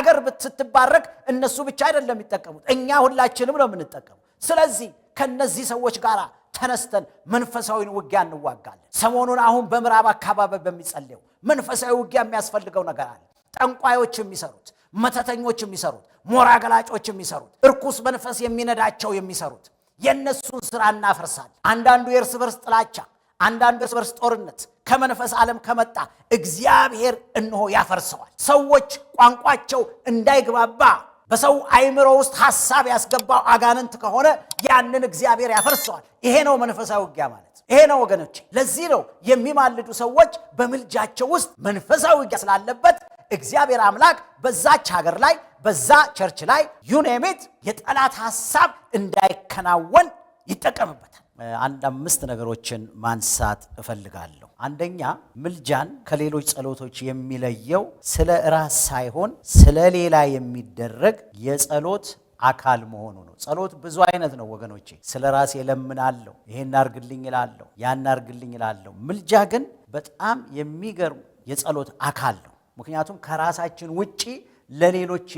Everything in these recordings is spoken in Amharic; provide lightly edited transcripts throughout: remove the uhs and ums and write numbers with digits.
አገር ስትባረክ እነሱ ብቻ አይደለም የሚጠቀሙት እኛ ሁላችንም ነው የምንጠቀመው ስለዚህ ከነዚህ ሰዎች ጋር ተነስተን መንፈሳዊን ውጊያ እንዋጋለን ሰሞኑን አሁን በምዕራብ አካባቢ በሚጸልየው መንፈሳዊ ውጊያ የሚያስፈልገው ነገር አለ ጠንቋዮች የሚሰሩት መተተኞች የሚሰሩት ሞራ ገላጮች የሚሰሩት እርኩስ መንፈስ የሚነዳቸው የሚሰሩት የነሱን ስራ እናፈርሳለን አንዳንዱ የእርስ በርስ ጥላቻ አንዳንዱ የእርስ በርስ ጦርነት ከመንፈስ ዓለም ከመጣ እግዚአብሔር እንሆ ያፈርሰዋል ሰዎች ቋንቋቸው እንዳይግባባ በሰው አይምሮ ውስጥ ሐሳብ ያስገባው አጋንንት ከሆነ ያንን እግዚአብሔር ያፈርሰዋል ይሄ ነው መንፈሳዊ ውጊያ ማለት ይሄ ነው ወገኖች ለዚህ ነው የሚማልዱ ሰዎች በምልጃቸው ውስጥ መንፈሳዊ ውጊያ ስላለበት እግዚአብሔር አምላክ በዛች ሀገር ላይ በዛ ቸርች ላይ ዩኔሚት የጠላት ሐሳብ እንዳይከናወን ይጠቀምበታል አንድ አምስት ነገሮችን ማንሳት እፈልጋለሁ አንደኛ ምልጃን ከሌሎች ጸሎቶች የሚለየው ስለ ራስ ሳይሆን ስለ ሌላ የሚደረግ የጸሎት አካል መሆኑ ነው ጸሎት ብዙ አይነት ነው ወገኖቼ ስለ ራስ የለምናለሁ ይሄን አርግልኝ ይላልው ያን አርግልኝ ይላልው ምልጃ ግን በጣም የሚገርም የጸሎት አካል ነው ምክንያቱም ከራሳችን ውጪ ለሌሎች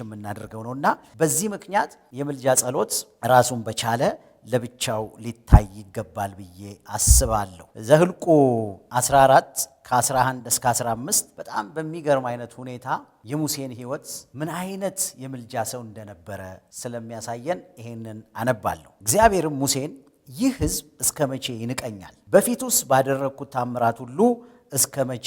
የምናደርገው ነውና በዚህ ምክንያት የምልጃ ጸሎት ራሱን በቻለ ለብቻው ሊታይ ይገባል ብዬ አስባለሁ ዘኍልቍ 14 ከ11 እስከ 15 በጣም በሚገርም አይነት ሁኔታ የሙሴን ሕይወት ምን አይነት የምልጃ ሰው እንደነበረ ስለሚያሳየን ይሄንን አነባለሁ እግዚአብሔርም ሙሴን ይህ ሕዝብ እስከ መቼ ይንቀኛል በፊቱስ ባደረግኩት ታምራት ሁሉ እስከ መቼ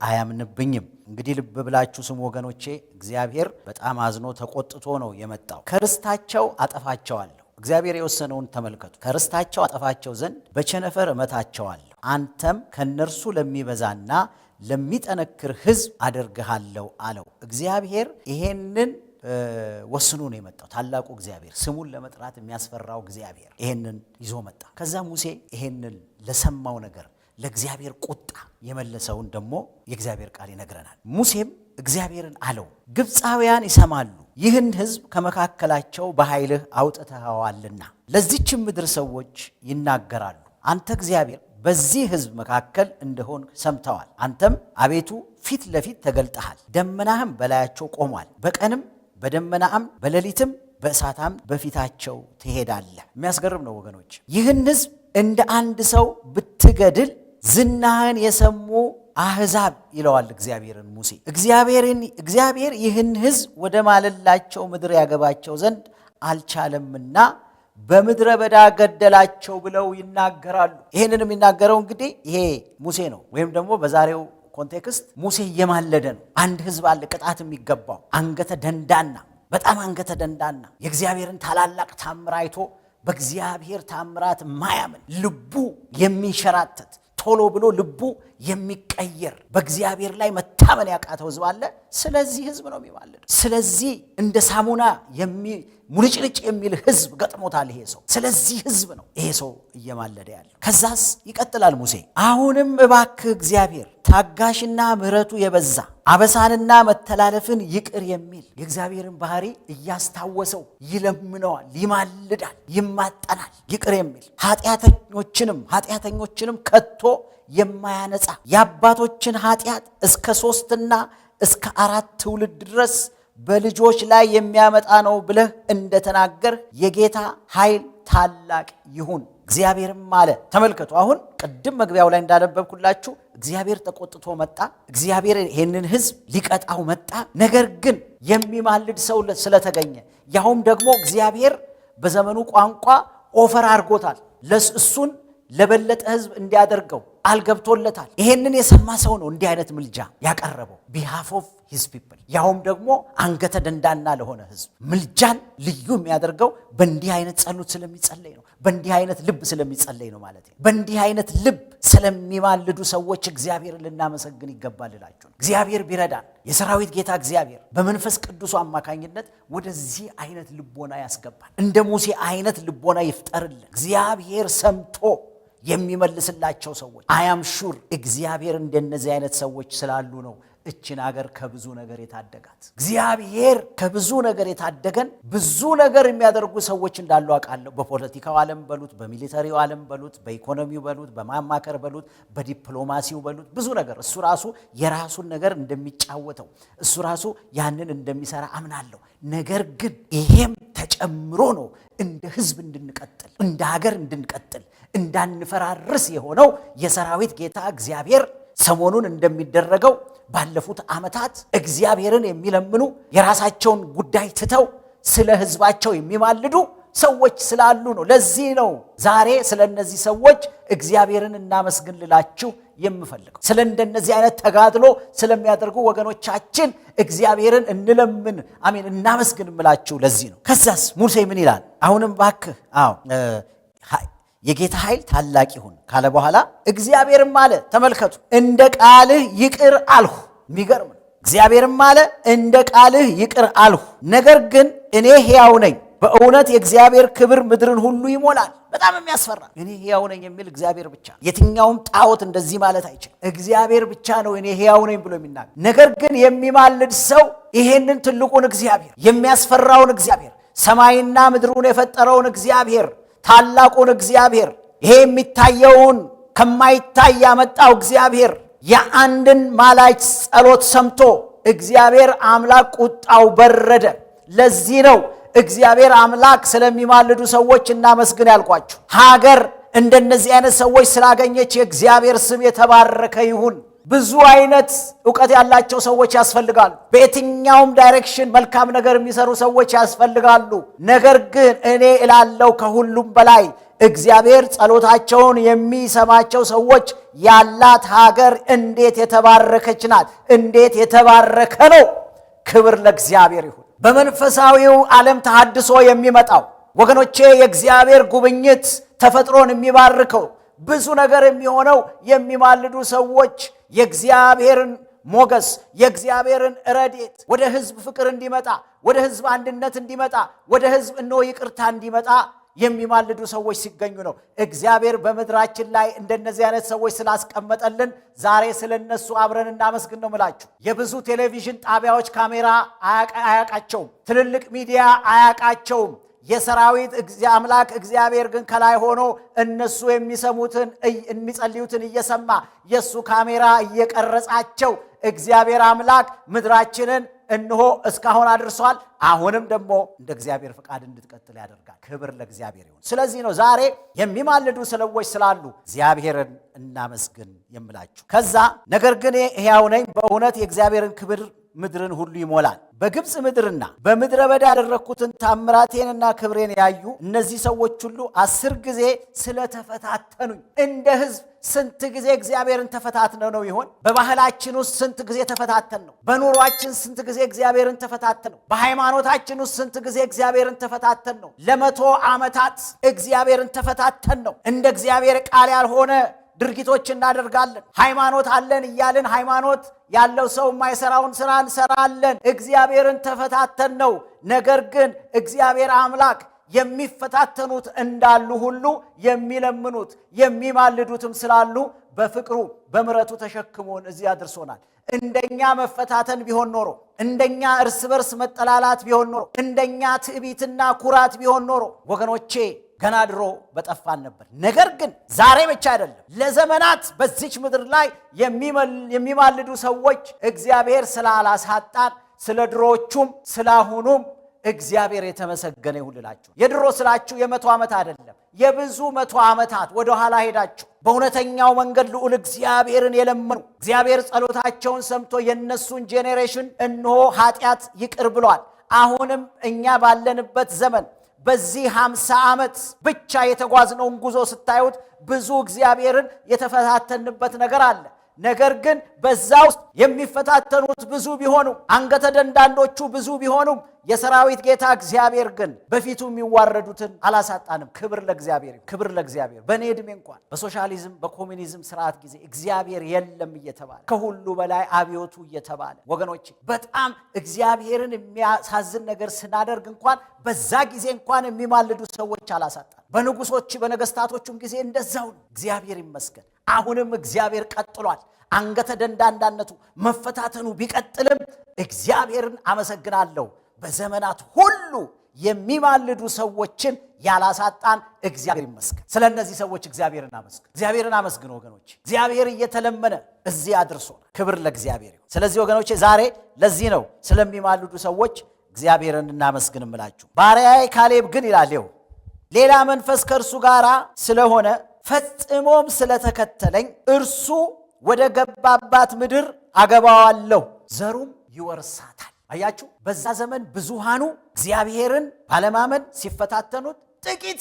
አያምንብኝም እንግዲህ ልብ ብላችሁ ስሙ ወገኖቼ እግዚአብሔር በጣም አዝኖ ተቆጥቶ ነው የመጣው ከርስታቸው አጠፋቸዋለሁ እግዚአብሔር የወሰነውን ተመልከቱ ከርስታቸው አጠፋቸው ዘንድ በቸነፈር እመታቸዋለሁ አንተም ከነርሱ ለሚበዛና ለሚጠነክር ሕዝብ አደርግሃለሁ አለው እግዚአብሔር ይሄንን ወስኖ ነው የመጣው ታላቁ እግዚአብሔር ስሙን ለመጥራት የሚያስፈራው እግዚአብሔር ይሄንን ይዞ መጣ ከዛ ሙሴ ይሄንን ለሰማው ነገር ለእግዚአብሔር ቁጣ የመለሰውን ደግሞ የእግዚአብሔር ቃል ይነግረናል ሙሴም እግዚአብሔርን አለው ግብፃውያን ይሰማሉ ይህን ሕዝብ ከመካከላቸው በኃይልህ አውጥተኸዋልና ለዚህች ምድር ሰዎች ይናገራሉ አንተ እግዚአብሔር በዚህ ሕዝብ መካከል እንደሆን ሰምተዋል አንተም አቤቱ ፊት ለፊት ተገልጠሃል ደመናህም በላያቸው ቆሟል በቀንም በደመናም በሌሊትም በእሳታም በፊታቸው ትሄዳለህ የሚያስገርም ነው ወገኖች ይህን ሕዝብ እንደ አንድ ሰው ብትገድል ዝናህን የሰሙ አሕዛብ ይለዋል እግዚአብሔርን ሙሴ እግዚአብሔር ይህን ሕዝብ ወደ ማለላቸው ምድር ያገባቸው ዘንድ አልቻለምና በምድረ በዳ ገደላቸው ብለው ይናገራሉ ይሄንን የሚናገረው እንግዲህ ይሄ ሙሴ ነው ወይም ደግሞ በዛሬው ኮንቴክስት ሙሴ እየማለደ ነው አንድ ሕዝብ አለ ቅጣት የሚገባው አንገተ ደንዳና በጣም አንገተ ደንዳና የእግዚአብሔርን ታላላቅ ታምር አይቶ በእግዚአብሔር ታምራት ማያምን ልቡ የሚንሸራተት ቶሎ ብሎ ልቡ የሚቀየር በእግዚአብሔር ላይ መታመን ያቃተው ሕዝብ አለ ስለዚህ ሕዝብ ነው የሚማልደው ስለዚህ እንደ ሳሙና ሙልጭልጭ የሚል ሕዝብ ገጥሞታል ይሄ ሰው ስለዚህ ሕዝብ ነው ይሄ ሰው እየማለደ ያለው ከዛስ ይቀጥላል ሙሴ አሁንም እባክህ እግዚአብሔር ታጋሽና ምሕረቱ የበዛ አበሳንና መተላለፍን ይቅር የሚል የእግዚአብሔርን ባህሪ እያስታወሰው ይለምነዋል ይማልዳል ይማጠናል ይቅር የሚል ኃጢአተኞችንም ከቶ የማያነጻ የአባቶችን ኃጢአት እስከ 3 እስከ 4 ትውልድ ድረስ በልጆች ላይ የሚያመጣ ነው ብለህ እንደተናገር የጌታ ኃይል ታላቅ ይሁን እግዚአብሔርም አለ ተመልከቱ አሁን ቅድም መግቢያው ላይ እንዳነበብኩላችሁ እግዚአብሔር ተቆጥቶ መጣ እግዚአብሔር ይሄንን ሕዝብ ሊቀጣው መጣ ነገር ግን የሚማልድ ሰው ስለተገኘ ያውም ደግሞ እግዚአብሔር በዘመኑ ቋንቋ ኦፈር አድርጎታል እሱን ለበለጠ ሕዝብ እንዲያደርገው አልገብቶለታል ይሄንን የሰማ ሰው ነው እንዲህ አይነት ምልጃ ያቀረበው behalf of his people ያውም ደግሞ አንገተ ደንዳና ለሆነ ሕዝብ ምልጃን ልዩ የሚያደርገው በእንዲህ አይነት ጸሎት ስለሚጸለይ ነው በእንዲህ አይነት ልብ ስለሚጸለይ ነው ማለት ነው በእንዲህ አይነት ልብ ስለሚማልዱ ሰዎች እግዚአብሔርን ልናመሰግን ይገባል እላችሁ እግዚአብሔር ቢረዳን የሰራዊት ጌታ እግዚአብሔር በመንፈስ ቅዱስ አማካኝነት ወደዚህ አይነት ልቦና ያስገባል እንደ ሙሴ አይነት ልቦና ይፍጠርልን እግዚአብሔር ሰምቶ የሚመልስላቸው ሰዎች አያም ሹር እግዚአብሔር እንደነዚህ አይነት ሰዎች ስላሉ ነው እችን ሀገር ከብዙ ነገር የታደጋት። እግዚአብሔር ከብዙ ነገር የታደገን ብዙ ነገር የሚያደርጉ ሰዎች እንዳሉ አውቃለሁ። በፖለቲካው ዓለም በሉት፣ በሚሊተሪው ዓለም በሉት፣ በኢኮኖሚው በሉት፣ በማማከር በሉት፣ በዲፕሎማሲው በሉት፣ ብዙ ነገር እሱ ራሱ የራሱን ነገር እንደሚጫወተው እሱ ራሱ ያንን እንደሚሰራ አምናለሁ። ነገር ግን ይሄም ተጨምሮ ነው እንደ ህዝብ እንድንቀጥል፣ እንደ ሀገር እንድንቀጥል፣ እንዳንፈራርስ የሆነው የሰራዊት ጌታ እግዚአብሔር ሰሞኑን እንደሚደረገው ባለፉት ዓመታት እግዚአብሔርን የሚለምኑ የራሳቸውን ጉዳይ ትተው ስለ ህዝባቸው የሚማልዱ ሰዎች ስላሉ ነው። ለዚህ ነው ዛሬ ስለ እነዚህ ሰዎች እግዚአብሔርን እናመስግን ልላችሁ የምፈልገው። ስለ እንደነዚህ አይነት ተጋድሎ ስለሚያደርጉ ወገኖቻችን እግዚአብሔርን እንለምን፣ አሜን፣ እናመስግን ምላችሁ ለዚህ ነው። ከዛስ ሙሴ ምን ይላል? አሁንም ባክህ የጌታ ኃይል ታላቅ ይሁን ካለ በኋላ እግዚአብሔርም አለ፣ ተመልከቱ፣ እንደ ቃልህ ይቅር አልሁ። የሚገርም ነው። እግዚአብሔርም አለ እንደ ቃልህ ይቅር አልሁ፣ ነገር ግን እኔ ሕያው ነኝ፣ በእውነት የእግዚአብሔር ክብር ምድርን ሁሉ ይሞላል። በጣም የሚያስፈራ። እኔ ሕያው ነኝ የሚል እግዚአብሔር ብቻ። የትኛውም ጣዖት እንደዚህ ማለት አይችልም። እግዚአብሔር ብቻ ነው እኔ ሕያው ነኝ ብሎ የሚናገር። ነገር ግን የሚማልድ ሰው ይሄንን ትልቁን እግዚአብሔር፣ የሚያስፈራውን እግዚአብሔር፣ ሰማይና ምድሩን የፈጠረውን እግዚአብሔር፣ ታላቁን እግዚአብሔር፣ ይሄ የሚታየውን ከማይታይ ያመጣው እግዚአብሔር የአንድን ማላጅ ጸሎት ሰምቶ እግዚአብሔር አምላክ ቁጣው በረደ። ለዚህ ነው እግዚአብሔር አምላክ ስለሚማልዱ ሰዎች እናመስግን ያልኳችሁ። ሀገር እንደነዚህ አይነት ሰዎች ስላገኘች የእግዚአብሔር ስም የተባረከ ይሁን። ብዙ አይነት ዕውቀት ያላቸው ሰዎች ያስፈልጋሉ። በየትኛውም ዳይሬክሽን መልካም ነገር የሚሰሩ ሰዎች ያስፈልጋሉ። ነገር ግን እኔ እላለው ከሁሉም በላይ እግዚአብሔር ጸሎታቸውን የሚሰማቸው ሰዎች ያላት ሀገር እንዴት የተባረከች ናት! እንዴት የተባረከ ነው! ክብር ለእግዚአብሔር ይሁን። በመንፈሳዊው ዓለም ተሐድሶ የሚመጣው ወገኖቼ የእግዚአብሔር ጉብኝት ተፈጥሮን የሚባርከው ብዙ ነገር የሚሆነው የሚማልዱ ሰዎች የእግዚአብሔርን ሞገስ፣ የእግዚአብሔርን ረድኤት ወደ ህዝብ ፍቅር እንዲመጣ፣ ወደ ህዝብ አንድነት እንዲመጣ፣ ወደ ህዝብ እነሆ ይቅርታ እንዲመጣ የሚማልዱ ሰዎች ሲገኙ ነው። እግዚአብሔር በምድራችን ላይ እንደነዚህ አይነት ሰዎች ስላስቀመጠልን ዛሬ ስለነሱ አብረን እናመስግን ነው ምላችሁ። የብዙ ቴሌቪዥን ጣቢያዎች ካሜራ አያቃቸውም። ትልልቅ ሚዲያ አያቃቸውም። የሰራዊት አምላክ እግዚአብሔር ግን ከላይ ሆኖ እነሱ የሚሰሙትን የሚጸልዩትን እየሰማ የሱ ካሜራ እየቀረጻቸው እግዚአብሔር አምላክ ምድራችንን እነሆ እስካሁን አድርሷል። አሁንም ደግሞ እንደ እግዚአብሔር ፍቃድ እንድትቀጥል ያደርጋል። ክብር ለእግዚአብሔር ይሁን። ስለዚህ ነው ዛሬ የሚማልዱ ሰዎች ስላሉ እግዚአብሔርን እናመስግን የምላችሁ። ከዛ ነገር ግን ሕያው ነኝ፣ በእውነት የእግዚአብሔርን ክብር ምድርን ሁሉ ይሞላል። በግብፅ ምድርና በምድረ በዳ ያደረግኩትን ታምራቴንና ክብሬን ያዩ እነዚህ ሰዎች ሁሉ 10 ጊዜ ስለተፈታተኑኝ። እንደ ህዝብ ስንት ጊዜ እግዚአብሔርን ተፈታትነው ነው ይሆን? በባህላችን ውስጥ ስንት ጊዜ ተፈታተን ነው? በኑሯችን ስንት ጊዜ እግዚአብሔርን ተፈታተን ነው? በሃይማኖታችን ውስጥ ስንት ጊዜ እግዚአብሔርን ተፈታተን ነው? ለ100 ዓመታት እግዚአብሔርን ተፈታተን ነው። እንደ እግዚአብሔር ቃል ያልሆነ ድርጊቶች እናደርጋለን። ሃይማኖት አለን እያልን ሃይማኖት ያለው ሰው የማይሰራውን ስራ እንሰራለን። እግዚአብሔርን ተፈታተን ነው። ነገር ግን እግዚአብሔር አምላክ የሚፈታተኑት እንዳሉ ሁሉ የሚለምኑት የሚማልዱትም ስላሉ በፍቅሩ በምሕረቱ ተሸክሞን እዚህ አድርሶናል። እንደኛ መፈታተን ቢሆን ኖሮ፣ እንደኛ እርስ በርስ መጠላላት ቢሆን ኖሮ፣ እንደኛ ትዕቢትና ኩራት ቢሆን ኖሮ ወገኖቼ ገና ድሮ በጠፋን ነበር። ነገር ግን ዛሬ ብቻ አይደለም፣ ለዘመናት በዚች ምድር ላይ የሚማልዱ ሰዎች እግዚአብሔር ስላላሳጣን ስለ ድሮቹም ስላሁኑም እግዚአብሔር የተመሰገነ ይሁንላችሁ። የድሮ ስላችሁ የ100 ዓመት አይደለም፣ የብዙ 100 ዓመታት ወደ ኋላ ሄዳችሁ በእውነተኛው መንገድ ልዑል እግዚአብሔርን የለመኑ እግዚአብሔር ጸሎታቸውን ሰምቶ የነሱን ጄኔሬሽን እነሆ ኃጢአት ይቅር ብሏል። አሁንም እኛ ባለንበት ዘመን በዚህ 50 ዓመት ብቻ የተጓዝነውን ጉዞ ስታዩት ብዙ እግዚአብሔርን የተፈታተንበት ነገር አለ። ነገር ግን በዛ ውስጥ የሚፈታተኑት ብዙ ቢሆኑ፣ አንገተ ደንዳንዶቹ ብዙ ቢሆኑም የሰራዊት ጌታ እግዚአብሔር ግን በፊቱ የሚዋረዱትን አላሳጣንም። ክብር ለእግዚአብሔር፣ ክብር ለእግዚአብሔር። በእኔ ዕድሜ እንኳን በሶሻሊዝም በኮሚኒዝም ስርዓት ጊዜ እግዚአብሔር የለም እየተባለ ከሁሉ በላይ አብዮቱ እየተባለ ወገኖቼ በጣም እግዚአብሔርን የሚያሳዝን ነገር ስናደርግ እንኳን በዛ ጊዜ እንኳን የሚማልዱ ሰዎች አላሳጣንም። በንጉሶች በነገስታቶቹም ጊዜ እንደዛው እግዚአብሔር ይመስገን። አሁንም እግዚአብሔር ቀጥሏል። አንገተ ደንዳንዳነቱ መፈታተኑ ቢቀጥልም እግዚአብሔርን አመሰግናለሁ በዘመናት ሁሉ የሚማልዱ ሰዎችን ያላሳጣን እግዚአብሔር ይመስገን። ስለነዚህ ሰዎች እግዚአብሔርን አመስግኑ ወገኖች። እግዚአብሔር እየተለመነ እዚህ አድርሶናል። ክብር ለእግዚአብሔር ይሁን። ስለዚህ ወገኖች ዛሬ ለዚህ ነው ስለሚማልዱ ሰዎች እግዚአብሔርን እናመስግን እምላችሁ። ባሪያዬ ካሌብ ግን ይላል ሌላ መንፈስ ከእርሱ ጋር ስለሆነ ፈጽሞም ስለተከተለኝ እርሱ ወደ ገባባት ምድር አገባዋለሁ፣ ዘሩም ይወርሳታል። አያችሁ፣ በዛ ዘመን ብዙሃኑ እግዚአብሔርን ባለማመን ሲፈታተኑት፣ ጥቂት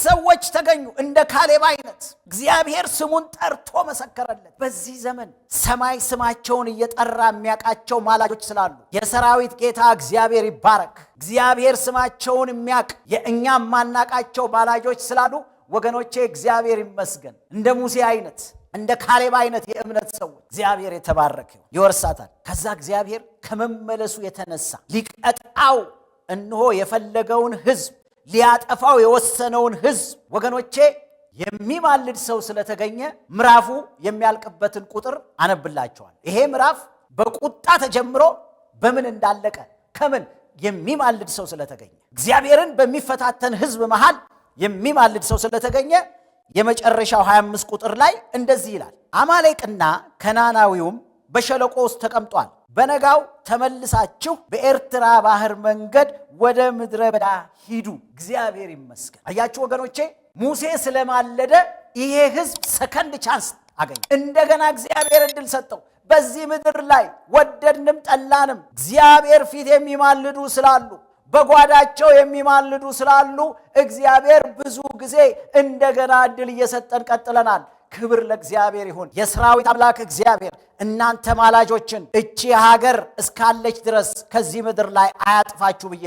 ሰዎች ተገኙ እንደ ካሌብ አይነት። እግዚአብሔር ስሙን ጠርቶ መሰከረለት። በዚህ ዘመን ሰማይ ስማቸውን እየጠራ የሚያውቃቸው ማላጆች ስላሉ የሰራዊት ጌታ እግዚአብሔር ይባረክ። እግዚአብሔር ስማቸውን የሚያውቅ የእኛ ማናቃቸው ማላጆች ስላሉ ወገኖቼ እግዚአብሔር ይመስገን። እንደ ሙሴ አይነት እንደ ካሌብ አይነት የእምነት ሰዎች እግዚአብሔር የተባረከ ይወርሳታል። ከዛ እግዚአብሔር ከመመለሱ የተነሳ ሊቀጣው እነሆ የፈለገውን ሕዝብ ሊያጠፋው የወሰነውን ሕዝብ ወገኖቼ የሚማልድ ሰው ስለተገኘ ምዕራፉ የሚያልቅበትን ቁጥር አነብላቸዋል። ይሄ ምዕራፍ በቁጣ ተጀምሮ በምን እንዳለቀ ከምን የሚማልድ ሰው ስለተገኘ እግዚአብሔርን በሚፈታተን ሕዝብ መሃል የሚማልድ ሰው ስለተገኘ የመጨረሻው 25 ቁጥር ላይ እንደዚህ ይላል፣ አማሌቅና ከናናዊውም በሸለቆ ውስጥ ተቀምጧል። በነጋው ተመልሳችሁ በኤርትራ ባህር መንገድ ወደ ምድረ በዳ ሂዱ። እግዚአብሔር ይመስገን። አያችሁ ወገኖቼ፣ ሙሴ ስለማለደ ይሄ ሕዝብ ሰከንድ ቻንስ አገኘ። እንደገና እግዚአብሔር እድል ሰጠው። በዚህ ምድር ላይ ወደድንም ጠላንም እግዚአብሔር ፊት የሚማልዱ ስላሉ በጓዳቸው የሚማልዱ ስላሉ እግዚአብሔር ብዙ ጊዜ እንደገና እድል እየሰጠን ቀጥለናል። ክብር ለእግዚአብሔር ይሁን። የሰራዊት አምላክ እግዚአብሔር እናንተ ማላጆችን እቺ ሀገር እስካለች ድረስ ከዚህ ምድር ላይ አያጥፋችሁ ብዬ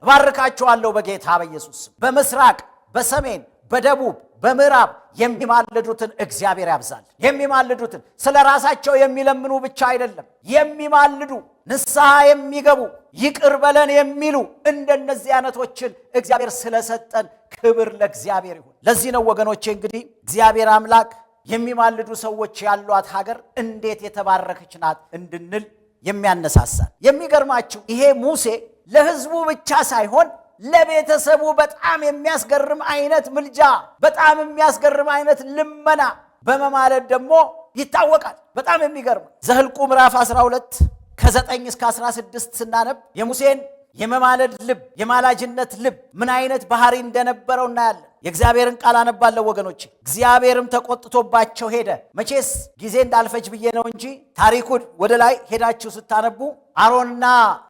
ባርካችኋለሁ በጌታ በኢየሱስ። በምስራቅ፣ በሰሜን፣ በደቡብ፣ በምዕራብ የሚማልዱትን እግዚአብሔር ያብዛል። የሚማልዱትን ስለ ራሳቸው የሚለምኑ ብቻ አይደለም፣ የሚማልዱ ንስሐ የሚገቡ ይቅር በለን የሚሉ እንደነዚህ አይነቶችን እግዚአብሔር ስለሰጠን ክብር ለእግዚአብሔር ይሁን። ለዚህ ነው ወገኖቼ እንግዲህ እግዚአብሔር አምላክ የሚማልዱ ሰዎች ያሏት ሀገር እንዴት የተባረከች ናት እንድንል የሚያነሳሳል። የሚገርማችሁ ይሄ ሙሴ ለሕዝቡ ብቻ ሳይሆን ለቤተሰቡ በጣም የሚያስገርም አይነት ምልጃ፣ በጣም የሚያስገርም አይነት ልመና በመማለድ ደግሞ ይታወቃል። በጣም የሚገርም ዘኍልቍ ምዕራፍ 12 ከ9 እስከ 16 ስናነብ የሙሴን የመማለድ ልብ፣ የማላጅነት ልብ ምን አይነት ባህሪ እንደነበረው እናያለን። የእግዚአብሔርን ቃል አነባለሁ ወገኖቼ። እግዚአብሔርም ተቆጥቶባቸው ሄደ። መቼስ ጊዜ እንዳልፈጅ ብዬ ነው እንጂ ታሪኩን ወደ ላይ ሄዳችሁ ስታነቡ አሮንና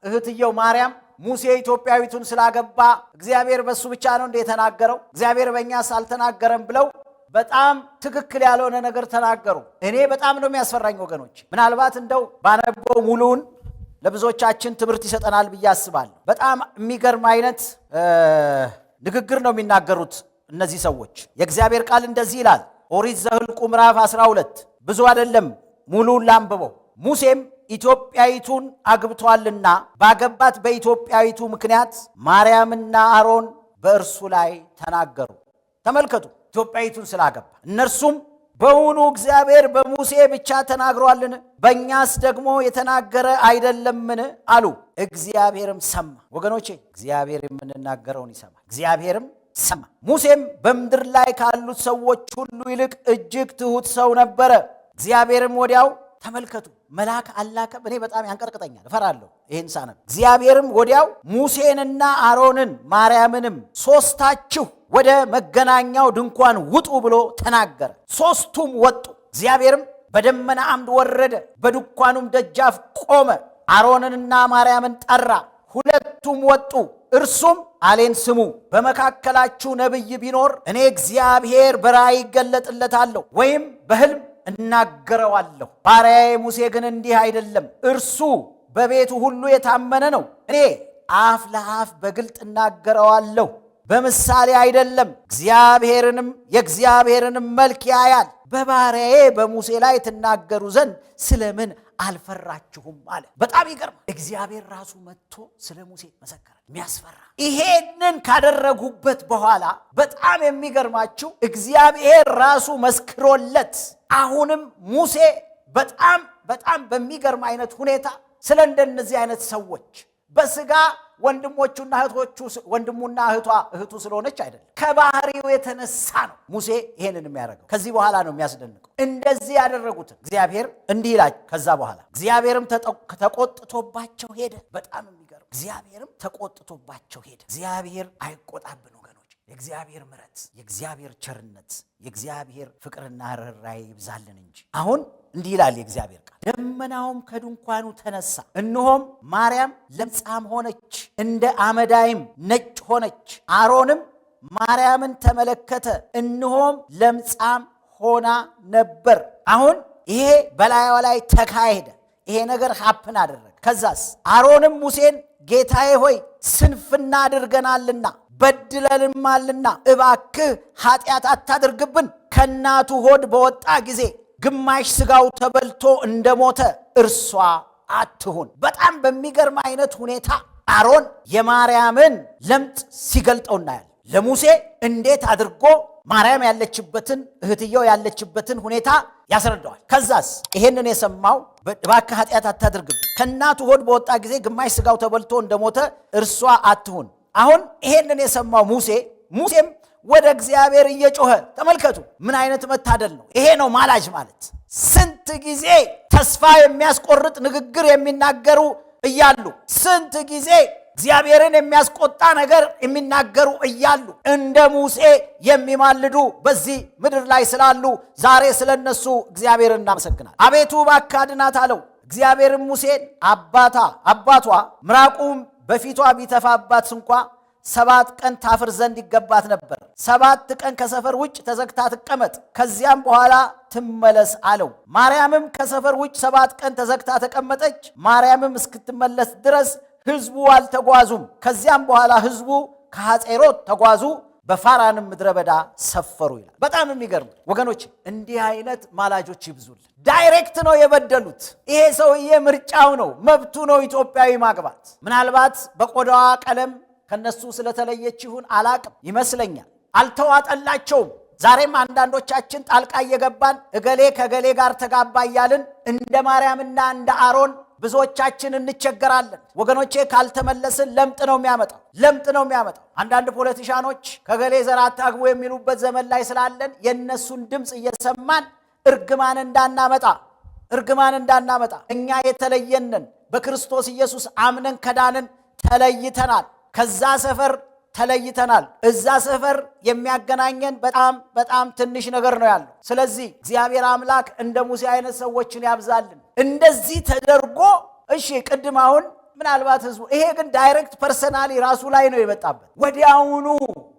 እህትየው ማርያም ሙሴ ኢትዮጵያዊቱን ስላገባ እግዚአብሔር በሱ ብቻ ነው እንደ የተናገረው እግዚአብሔር በእኛስ አልተናገረም ብለው በጣም ትክክል ያልሆነ ነገር ተናገሩ። እኔ በጣም ነው የሚያስፈራኝ ወገኖች። ምናልባት እንደው ባነበው ሙሉውን ለብዙዎቻችን ትምህርት ይሰጠናል ብዬ አስባለሁ። በጣም የሚገርም አይነት ንግግር ነው የሚናገሩት እነዚህ ሰዎች። የእግዚአብሔር ቃል እንደዚህ ይላል። ኦሪት ዘኍልቍ ምዕራፍ 12 ብዙ አይደለም ሙሉውን ላንብበው። ሙሴም ኢትዮጵያዊቱን አግብቷልና ባገባት በኢትዮጵያዊቱ ምክንያት ማርያምና አሮን በእርሱ ላይ ተናገሩ። ተመልከቱ፣ ኢትዮጵያዊቱን ስላገባ። እነርሱም በውኑ እግዚአብሔር በሙሴ ብቻ ተናግሯልን? በእኛስ ደግሞ የተናገረ አይደለምን? አሉ። እግዚአብሔርም ሰማ። ወገኖቼ እግዚአብሔር የምንናገረውን ይሰማል። እግዚአብሔርም ሰማ። ሙሴም በምድር ላይ ካሉት ሰዎች ሁሉ ይልቅ እጅግ ትሑት ሰው ነበረ። እግዚአብሔርም ወዲያው ተመልከቱ፣ መልአክ አላከም። እኔ በጣም ያንቀጥቅጠኛል፣ እፈራለሁ ይህን ሳነብ። እግዚአብሔርም ወዲያው ሙሴንና አሮንን ማርያምንም ሦስታችሁ ወደ መገናኛው ድንኳን ውጡ ብሎ ተናገረ። ሦስቱም ወጡ። እግዚአብሔርም በደመና አምድ ወረደ፣ በድንኳኑም ደጃፍ ቆመ። አሮንንና ማርያምን ጠራ፣ ሁለቱም ወጡ። እርሱም አሌን ስሙ፣ በመካከላችሁ ነቢይ ቢኖር እኔ እግዚአብሔር በራእይ ይገለጥለታለሁ ወይም በሕልም እናገረዋለሁ። ባሪያዬ ሙሴ ግን እንዲህ አይደለም፣ እርሱ በቤቱ ሁሉ የታመነ ነው። እኔ አፍ ለአፍ በግልጥ እናገረዋለሁ፣ በምሳሌ አይደለም። የእግዚአብሔርንም መልክ ያያል። በባሪያዬ በሙሴ ላይ ትናገሩ ዘንድ ስለምን አልፈራችሁም አለ። በጣም ይገርማል። እግዚአብሔር ራሱ መጥቶ ስለ ሙሴ መሰከረ። የሚያስፈራ ይሄንን ካደረጉበት በኋላ በጣም የሚገርማችሁ እግዚአብሔር ራሱ መስክሮለት አሁንም ሙሴ በጣም በሚገርም አይነት ሁኔታ ስለ እንደነዚህ አይነት ሰዎች በስጋ ወንድሞቹና እህቶቹ ወንድሙና እህቱ ስለሆነች አይደለም፣ ከባህሪው የተነሳ ነው ሙሴ ይሄንን የሚያደርገው። ከዚህ በኋላ ነው የሚያስደንቀው። እንደዚህ ያደረጉትን እግዚአብሔር እንዲህ ይላል። ከዛ በኋላ እግዚአብሔርም ተቆጥቶባቸው ሄደ። በጣም የሚገርም እግዚአብሔርም ተቆጥቶባቸው ሄደ። እግዚአብሔር አይቆጣብን ወገኖች። የእግዚአብሔር ምሕረት፣ የእግዚአብሔር ቸርነት፣ የእግዚአብሔር ፍቅርና ርኅራኄ ይብዛልን እንጂ። አሁን እንዲህ ይላል የእግዚአብሔር ቃል፣ ደመናውም ከድንኳኑ ተነሳ፣ እነሆም ማርያም ለምጻም ሆነች፣ እንደ አመዳይም ነጭ ሆነች። አሮንም ማርያምን ተመለከተ፣ እነሆም ለምጻም ሆና ነበር። አሁን ይሄ በላይዋ ላይ ተካሄደ። ይሄ ነገር ሀፕን አደረገ። ከዛስ አሮንም ሙሴን ጌታዬ ሆይ ስንፍና አድርገናልና በድለንማልና እባክህ ኃጢአት አታድርግብን። ከእናቱ ሆድ በወጣ ጊዜ ግማሽ ስጋው ተበልቶ እንደሞተ እርሷ አትሁን። በጣም በሚገርም አይነት ሁኔታ አሮን የማርያምን ለምጽ ሲገልጠው እናያለን። ለሙሴ እንዴት አድርጎ ማርያም ያለችበትን እህትየው ያለችበትን ሁኔታ ያስረዳዋል። ከዛስ ይሄንን የሰማው እባክህ ኃጢአት አታድርግብን፣ ከእናቱ ሆድ በወጣ ጊዜ ግማሽ ስጋው ተበልቶ እንደሞተ እርሷ አትሁን። አሁን ይሄንን የሰማው ሙሴም ወደ እግዚአብሔር እየጮኸ ተመልከቱ፣ ምን አይነት መታደል ነው! ይሄ ነው ማላጅ ማለት። ስንት ጊዜ ተስፋ የሚያስቆርጥ ንግግር የሚናገሩ እያሉ፣ ስንት ጊዜ እግዚአብሔርን የሚያስቆጣ ነገር የሚናገሩ እያሉ እንደ ሙሴ የሚማልዱ በዚህ ምድር ላይ ስላሉ ዛሬ ስለነሱ እግዚአብሔርን እናመሰግናል። አቤቱ እባክህ አድናት አለው። እግዚአብሔርም ሙሴን አባቷ ምራቁም በፊቷ ቢተፋባት እንኳ 7 ቀን ታፍር ዘንድ ይገባት ነበር። 7 ቀን ከሰፈር ውጭ ተዘግታ ትቀመጥ፣ ከዚያም በኋላ ትመለስ አለው። ማርያምም ከሰፈር ውጭ 7 ቀን ተዘግታ ተቀመጠች። ማርያምም እስክትመለስ ድረስ ሕዝቡ አልተጓዙም። ከዚያም በኋላ ሕዝቡ ከሐጼሮት ተጓዙ፣ በፋራንም ምድረ በዳ ሰፈሩ ይላል። በጣም የሚገርም ወገኖች፣ እንዲህ አይነት ማላጆች ይብዙልን። ዳይሬክት ነው የበደሉት። ይሄ ሰውዬ ምርጫው ነው፣ መብቱ ነው ኢትዮጵያዊ ማግባት። ምናልባት በቆዳዋ ቀለም ከነሱ ስለተለየች ይሁን አላቅም፣ ይመስለኛል አልተዋጠላቸውም። ዛሬም አንዳንዶቻችን ጣልቃ እየገባን እገሌ ከገሌ ጋር ተጋባ እያልን እንደ ማርያምና እንደ አሮን ብዙዎቻችን እንቸገራለን ወገኖቼ። ካልተመለስን ለምጥ ነው የሚያመጣው። አንዳንድ ፖለቲሻኖች ከገሌ ዘር አታግቡ የሚሉበት ዘመን ላይ ስላለን የነሱን ድምፅ እየሰማን እርግማን እንዳናመጣ እኛ የተለየንን በክርስቶስ ኢየሱስ አምነን ከዳንን ተለይተናል። ከዛ ሰፈር ተለይተናል። እዛ ሰፈር የሚያገናኘን በጣም ትንሽ ነገር ነው ያለው። ስለዚህ እግዚአብሔር አምላክ እንደ ሙሴ አይነት ሰዎችን ያብዛልን። እንደዚህ ተደርጎ እሺ፣ ቅድም አሁን ምናልባት ህዝቡ ይሄ ግን ዳይሬክት ፐርሰናሊ ራሱ ላይ ነው የመጣበት።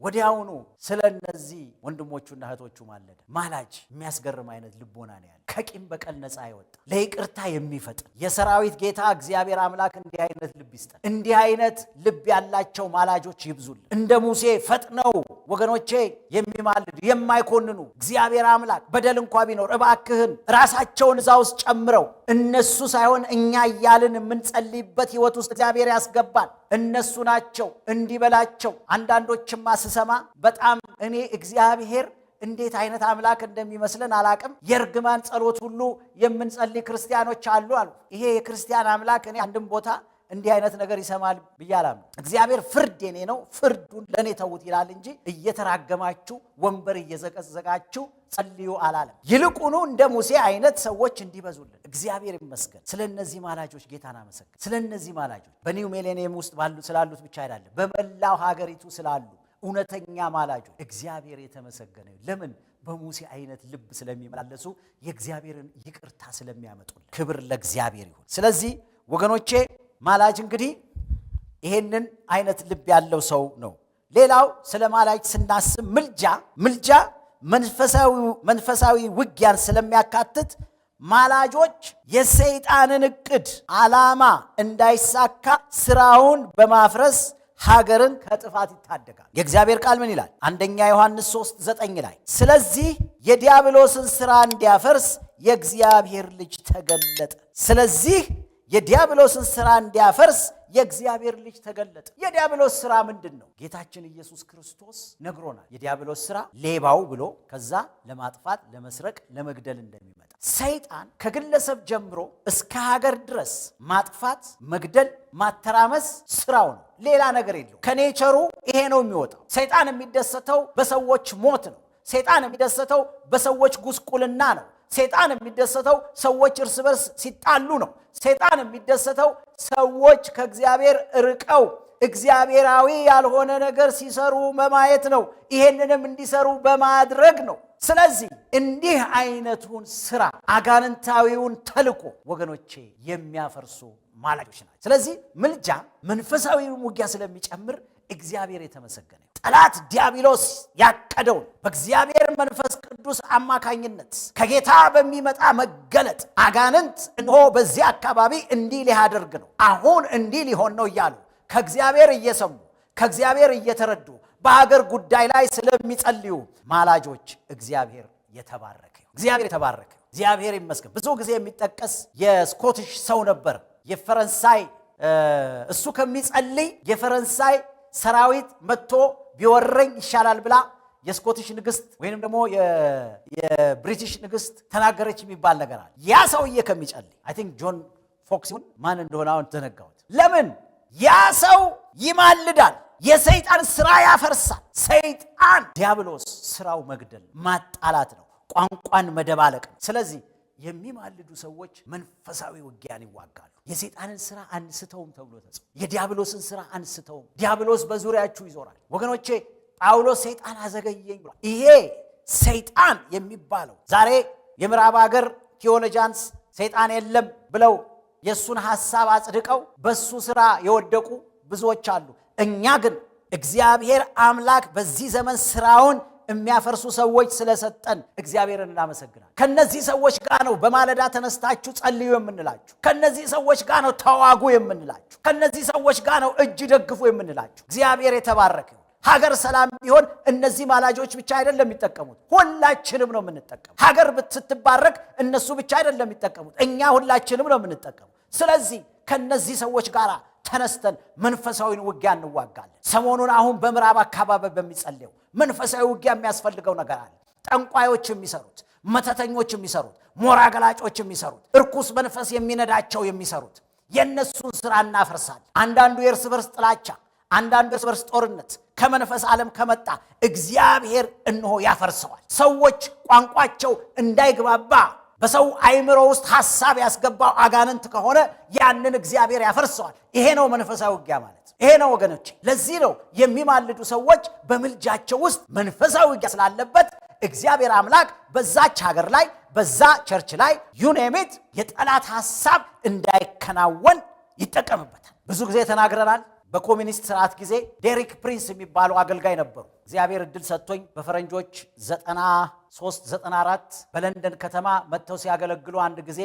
ወዲያውኑ ስለ እነዚህ ወንድሞቹና እህቶቹ ማለደ። ማላጅ የሚያስገርም አይነት ልቦና ነው ያለ። ከቂም በቀል ነፃ ይወጣ፣ ለይቅርታ የሚፈጥን የሰራዊት ጌታ እግዚአብሔር አምላክ እንዲህ አይነት ልብ ይስጠን። እንዲህ አይነት ልብ ያላቸው ማላጆች ይብዙልን። እንደ ሙሴ ፈጥነው ወገኖቼ የሚማልዱ የማይኮንኑ እግዚአብሔር አምላክ በደል እንኳ ቢኖር እባክህን ራሳቸውን እዛ ውስጥ ጨምረው እነሱ ሳይሆን እኛ እያልን የምንጸልይበት ህይወት ውስጥ እግዚአብሔር ያስገባል። እነሱ ናቸው እንዲበላቸው። አንዳንዶችማ ስሰማ በጣም እኔ እግዚአብሔር እንዴት አይነት አምላክ እንደሚመስለን አላቅም። የእርግማን ጸሎት ሁሉ የምንጸልይ ክርስቲያኖች አሉ። ይሄ የክርስቲያን አምላክ እኔ አንድም ቦታ እንዲህ አይነት ነገር ይሰማል ብያላም። እግዚአብሔር ፍርድ የኔ ነው፣ ፍርዱን ለኔ ተውት ይላል እንጂ እየተራገማችሁ ወንበር እየዘቀዘቃችሁ ጸልዩ አላለም። ይልቁኑ እንደ ሙሴ አይነት ሰዎች እንዲበዙልን እግዚአብሔር ይመስገን። ስለነዚህ ማላጆች ጌታን አመሰግን። ስለነዚህ ማላጆች በኒው ሚሌኒየም ውስጥ ስላሉት ብቻ አይደለም፣ በመላው ሀገሪቱ ስላሉ እውነተኛ ማላጆች እግዚአብሔር የተመሰገነ። ለምን? በሙሴ አይነት ልብ ስለሚመላለሱ የእግዚአብሔርን ይቅርታ ስለሚያመጡልን። ክብር ለእግዚአብሔር ይሁን። ስለዚህ ወገኖቼ ማላጅ እንግዲህ ይሄንን አይነት ልብ ያለው ሰው ነው። ሌላው ስለ ማላጅ ስናስብ ምልጃ መንፈሳዊ ውጊያን ስለሚያካትት ማላጆች የሰይጣንን እቅድ ዓላማ እንዳይሳካ ስራውን በማፍረስ ሀገርን ከጥፋት ይታደጋል። የእግዚአብሔር ቃል ምን ይላል? አንደኛ ዮሐንስ 3:9 ላይ ስለዚህ የዲያብሎስን ስራ እንዲያፈርስ የእግዚአብሔር ልጅ ተገለጠ። ስለዚህ የዲያብሎስን ሥራ እንዲያፈርስ የእግዚአብሔር ልጅ ተገለጠ። የዲያብሎስ ሥራ ምንድነው? ጌታችን ኢየሱስ ክርስቶስ ነግሮናል። የዲያብሎስ ሥራ ሌባው ብሎ ከዛ ለማጥፋት፣ ለመስረቅ፣ ለመግደል እንደሚመጣ ሰይጣን ከግለሰብ ጀምሮ እስከ ሀገር ድረስ ማጥፋት፣ መግደል፣ ማተራመስ ሥራው ነው። ሌላ ነገር የለው። ከኔቸሩ ይሄ ነው የሚወጣው። ሰይጣን የሚደሰተው በሰዎች ሞት ነው። ሰይጣን የሚደሰተው በሰዎች ጉስቁልና ነው። ሰይጣን የሚደሰተው ሰዎች እርስ በርስ ሲጣሉ ነው። ሰይጣን የሚደሰተው ሰዎች ከእግዚአብሔር ርቀው እግዚአብሔራዊ ያልሆነ ነገር ሲሰሩ በማየት ነው። ይሄንንም እንዲሰሩ በማድረግ ነው። ስለዚህ እንዲህ አይነቱን ስራ አጋንንታዊውን ተልኮ ወገኖቼ የሚያፈርሱ ማላጆች ናቸው። ስለዚህ ምልጃ መንፈሳዊ ውጊያ ስለሚጨምር እግዚአብሔር የተመሰገነ ይሁን። ጠላት ዲያብሎስ ያቀደውን በእግዚአብሔር መንፈስ ቅዱስ አማካኝነት ከጌታ በሚመጣ መገለጥ አጋንንት እነሆ በዚህ አካባቢ እንዲህ ሊያደርግ ነው፣ አሁን እንዲህ ሊሆን ነው እያሉ ከእግዚአብሔር እየሰሙ ከእግዚአብሔር እየተረዱ በሀገር ጉዳይ ላይ ስለሚጸልዩ ማላጆች እግዚአብሔር የተባረከ ይሁን። እግዚአብሔር የተባረከ ይሁን። እግዚአብሔር ይመስገን። ብዙ ጊዜ የሚጠቀስ የስኮቲሽ ሰው ነበር። የፈረንሳይ እሱ ከሚጸልይ የፈረንሳይ ሰራዊት መጥቶ ቢወረኝ ይሻላል ብላ የስኮቲሽ ንግስት ወይንም ደግሞ የብሪቲሽ ንግስት ተናገረች የሚባል ነገር አለ። ያ ሰውዬ ከሚጸልይ አይ ቲንክ ጆን ፎክስ ማን እንደሆነ አሁን ተነጋሁት። ለምን ያ ሰው ይማልዳል፣ የሰይጣን ስራ ያፈርሳል። ሰይጣን ዲያብሎስ ስራው መግደል ማጣላት ነው፣ ቋንቋን መደባለቅ ነው። ስለዚህ የሚማልዱ ሰዎች መንፈሳዊ ውጊያን ይዋጋሉ። የሰይጣንን ስራ አንስተውም ተብሎ ተጽፎ የዲያብሎስን ስራ አንስተውም። ዲያብሎስ በዙሪያችሁ ይዞራል። ወገኖቼ ጳውሎስ ሰይጣን አዘገየኝ ብሏል። ይሄ ሰይጣን የሚባለው ዛሬ የምዕራብ ሀገር ቴዎሎጂያንስ ሰይጣን የለም ብለው የሱን ሐሳብ አጽድቀው በሱ ስራ የወደቁ ብዙዎች አሉ። እኛ ግን እግዚአብሔር አምላክ በዚህ ዘመን ስራውን የሚያፈርሱ ሰዎች ስለሰጠን እግዚአብሔርን እናመሰግናለን። ከነዚህ ሰዎች ጋር ነው በማለዳ ተነስታችሁ ጸልዩ የምንላችሁ። ከነዚህ ሰዎች ጋር ነው ተዋጉ የምንላችሁ። ከነዚህ ሰዎች ጋር ነው እጅ ደግፉ የምንላችሁ። እግዚአብሔር የተባረከ ይሁን። ሀገር ሰላም ቢሆን እነዚህ ማላጆች ብቻ አይደለም የሚጠቀሙት፣ ሁላችንም ነው የምንጠቀሙት። ሀገር ስትባረክ እነሱ ብቻ አይደለም የሚጠቀሙት፣ እኛ ሁላችንም ነው የምንጠቀሙት። ስለዚህ ከነዚህ ሰዎች ጋር ተነስተን መንፈሳዊን ውጊያ እንዋጋለን። ሰሞኑን አሁን በምዕራብ አካባቢ በሚጸልየው መንፈሳዊ ውጊያ የሚያስፈልገው ነገር አለ። ጠንቋዮች የሚሰሩት፣ መተተኞች የሚሰሩት፣ ሞራ ገላጮች የሚሰሩት፣ እርኩስ መንፈስ የሚነዳቸው የሚሰሩት የነሱን ስራ እናፈርሳለን። አንዳንዱ የእርስ በርስ ጥላቻ፣ አንዳንዱ የእርስ በርስ ጦርነት ከመንፈስ ዓለም ከመጣ እግዚአብሔር እነሆ ያፈርሰዋል። ሰዎች ቋንቋቸው እንዳይግባባ በሰው አይምሮ ውስጥ ሐሳብ ያስገባው አጋንንት ከሆነ ያንን እግዚአብሔር ያፈርሰዋል። ይሄ ነው መንፈሳዊ ውጊያ ማለት። ይሄ ነው ወገኖች። ለዚህ ነው የሚማልዱ ሰዎች በምልጃቸው ውስጥ መንፈሳዊ ውጊያ ስላለበት እግዚአብሔር አምላክ በዛች ሀገር ላይ በዛ ቸርች ላይ ዩኔሚት የጠላት ሐሳብ እንዳይከናወን ይጠቀምበታል። ብዙ ጊዜ ተናግረናል። በኮሚኒስት ስርዓት ጊዜ ዴሪክ ፕሪንስ የሚባሉ አገልጋይ ነበሩ። እግዚአብሔር እድል ሰጥቶኝ በፈረንጆች 93-94 በለንደን ከተማ መጥተው ሲያገለግሉ አንድ ጊዜ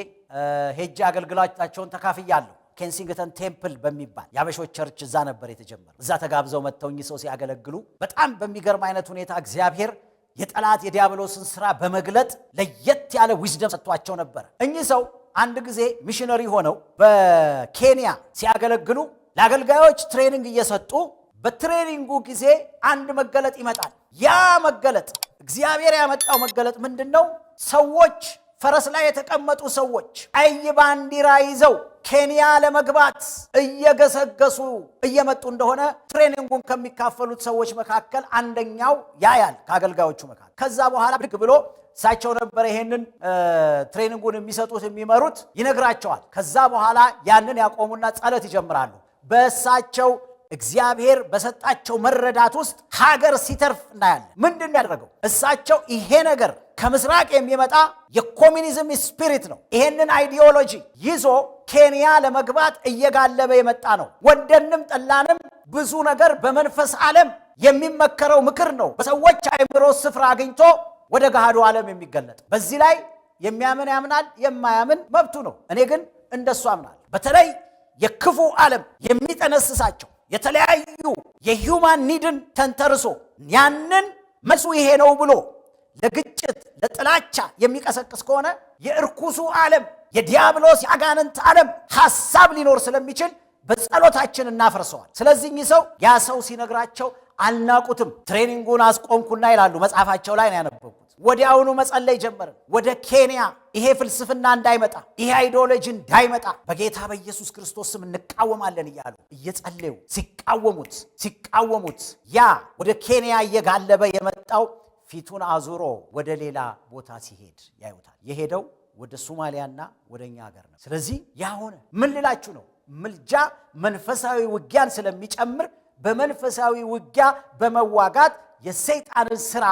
ሄጄ አገልግሎታቸውን ተካፍያለሁ። ኬንሲንግተን ቴምፕል በሚባል የአበሾች ቸርች እዛ ነበር የተጀመረው። እዛ ተጋብዘው መጥተው ሰው ሲያገለግሉ በጣም በሚገርም አይነት ሁኔታ እግዚአብሔር የጠላት የዲያብሎስን ስራ በመግለጥ ለየት ያለ ዊዝደም ሰጥቷቸው ነበር። እኚህ ሰው አንድ ጊዜ ሚሽነሪ ሆነው በኬንያ ሲያገለግሉ ለአገልጋዮች ትሬኒንግ እየሰጡ በትሬኒንጉ ጊዜ አንድ መገለጥ ይመጣል። ያ መገለጥ እግዚአብሔር ያመጣው መገለጥ ምንድነው? ሰዎች ፈረስ ላይ የተቀመጡ ሰዎች ቀይ ባንዲራ ይዘው ኬንያ ለመግባት እየገሰገሱ እየመጡ እንደሆነ ትሬኒንጉን ከሚካፈሉት ሰዎች መካከል አንደኛው ያያል ከአገልጋዮቹ መካከል። ከዛ በኋላ ብድግ ብሎ እሳቸው ነበር ይሄንን ትሬኒንጉን የሚሰጡት የሚመሩት፣ ይነግራቸዋል። ከዛ በኋላ ያንን ያቆሙና ጸሎት ይጀምራሉ። በእሳቸው እግዚአብሔር በሰጣቸው መረዳት ውስጥ ሀገር ሲተርፍ እናያለን። ምንድን ያደረገው? እሳቸው ይሄ ነገር ከምስራቅ የሚመጣ የኮሚኒዝም ስፒሪት ነው። ይሄንን አይዲዮሎጂ ይዞ ኬንያ ለመግባት እየጋለበ የመጣ ነው። ወደንም ጠላንም ብዙ ነገር በመንፈስ ዓለም የሚመከረው ምክር ነው። በሰዎች አእምሮ ስፍራ አግኝቶ ወደ ገሃዱ ዓለም የሚገለጥ። በዚህ ላይ የሚያምን ያምናል፣ የማያምን መብቱ ነው። እኔ ግን እንደሱ አምናለሁ። በተለይ የክፉ ዓለም የሚጠነስሳቸው የተለያዩ የሂውማን ኒድን ተንተርሶ ያንን መልሱ ይሄ ነው ብሎ ለግጭት፣ ለጥላቻ የሚቀሰቅስ ከሆነ የእርኩሱ ዓለም የዲያብሎስ የአጋንንት ዓለም ሐሳብ ሊኖር ስለሚችል በጸሎታችን እናፈርሰዋል። ስለዚህ እኚህ ሰው ያ ሰው ሲነግራቸው አልናቁትም። ትሬኒንጉን አስቆምኩና ይላሉ መጽሐፋቸው ላይ ነው ያነበብኩት። ወዲያውኑ መጸለይ ጀመርን። ወደ ኬንያ ይሄ ፍልስፍና እንዳይመጣ፣ ይሄ አይዲዮሎጂ እንዳይመጣ በጌታ በኢየሱስ ክርስቶስ ስም እንቃወማለን እያሉ እየጸለዩ ሲቃወሙት ያ ወደ ኬንያ እየጋለበ የመጣው ፊቱን አዙሮ ወደ ሌላ ቦታ ሲሄድ ያዩታል። የሄደው ወደ ሶማሊያና ወደኛ ሀገር ነው። ስለዚህ ያ ሆነ። ምን ልላችሁ ነው? ምልጃ መንፈሳዊ ውጊያን ስለሚጨምር በመንፈሳዊ ውጊያ በመዋጋት የሰይጣንን ሥራ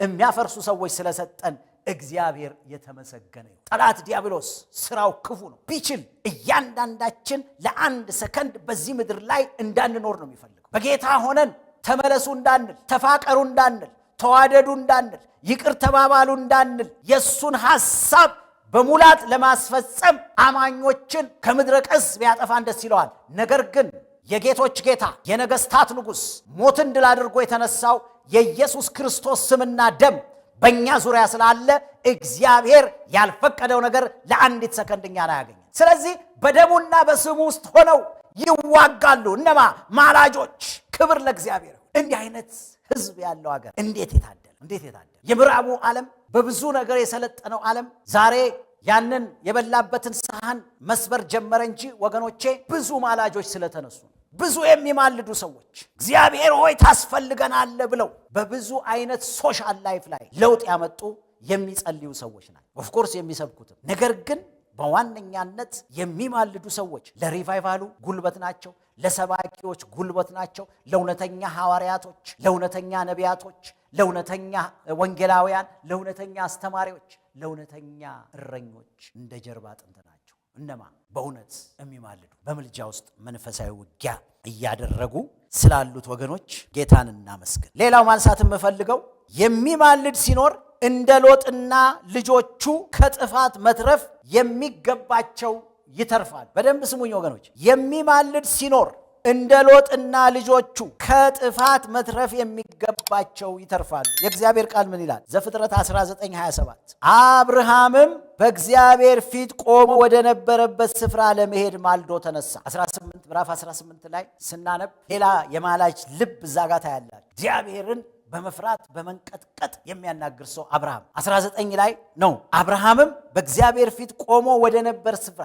የሚያፈርሱ ሰዎች ስለሰጠን እግዚአብሔር የተመሰገነ ይሁን። ጠላት ዲያብሎስ ስራው ክፉ ነው። ቢችል እያንዳንዳችን ለአንድ ሰከንድ በዚህ ምድር ላይ እንዳንኖር ነው የሚፈልገው። በጌታ ሆነን ተመለሱ እንዳንል፣ ተፋቀሩ እንዳንል፣ ተዋደዱ እንዳንል፣ ይቅር ተባባሉ እንዳንል የሱን ሐሳብ በሙላት ለማስፈጸም አማኞችን ከምድረ ቀስ ቢያጠፋን ደስ ይለዋል። ነገር ግን የጌቶች ጌታ የነገስታት ንጉሥ ሞትን ድል አድርጎ የተነሳው የኢየሱስ ክርስቶስ ስምና ደም በእኛ ዙሪያ ስላለ እግዚአብሔር ያልፈቀደው ነገር ለአንዲት ሰከንድ እኛን አያገኝም። ስለዚህ በደሙና በስሙ ውስጥ ሆነው ይዋጋሉ። እነማ ማላጆች። ክብር ለእግዚአብሔር። እንዲህ አይነት ህዝብ ያለው ሀገር እንዴት የታደለ! የምዕራቡ ዓለም በብዙ ነገር የሰለጠነው ዓለም ዛሬ ያንን የበላበትን ሳህን መስበር ጀመረ እንጂ ወገኖቼ ብዙ ማላጆች ስለተነሱ፣ ብዙ የሚማልዱ ሰዎች እግዚአብሔር ሆይ ታስፈልገናለህ ብለው በብዙ አይነት ሶሻል ላይፍ ላይ ለውጥ ያመጡ የሚጸልዩ ሰዎች ናቸው። ኦፍኮርስ የሚሰብኩትም። ነገር ግን በዋነኛነት የሚማልዱ ሰዎች ለሪቫይቫሉ ጉልበት ናቸው፣ ለሰባኪዎች ጉልበት ናቸው፣ ለእውነተኛ ሐዋርያቶች፣ ለእውነተኛ ነቢያቶች፣ ለእውነተኛ ወንጌላውያን፣ ለእውነተኛ አስተማሪዎች፣ ለእውነተኛ እረኞች እንደ ጀርባ አጥንት ናቸው። እነማ በእውነት የሚማልዱ በምልጃ ውስጥ መንፈሳዊ ውጊያ እያደረጉ ስላሉት ወገኖች ጌታን እናመስግን። ሌላው ማንሳት የምፈልገው የሚማልድ ሲኖር እንደ ሎጥና ልጆቹ ከጥፋት መትረፍ የሚገባቸው ይተርፋል። በደንብ ስሙኝ ወገኖች። የሚማልድ ሲኖር እንደ ሎጥና ልጆቹ ከጥፋት መትረፍ የሚገባቸው ይተርፋሉ። የእግዚአብሔር ቃል ምን ይላል? ዘፍጥረት 19:27 አብርሃምም በእግዚአብሔር ፊት ቆሞ ወደ ነበረበት ስፍራ ለመሄድ ማልዶ ተነሳ። ምዕራፍ 18 ላይ ስናነብ ሌላ የማላጅ ልብ እዛ ጋር ታያላችሁ። እግዚአብሔርን በመፍራት በመንቀጥቀጥ የሚያናግር ሰው አብርሃም 19 ላይ ነው። አብርሃምም በእግዚአብሔር ፊት ቆሞ ወደ ነበረበት ስፍራ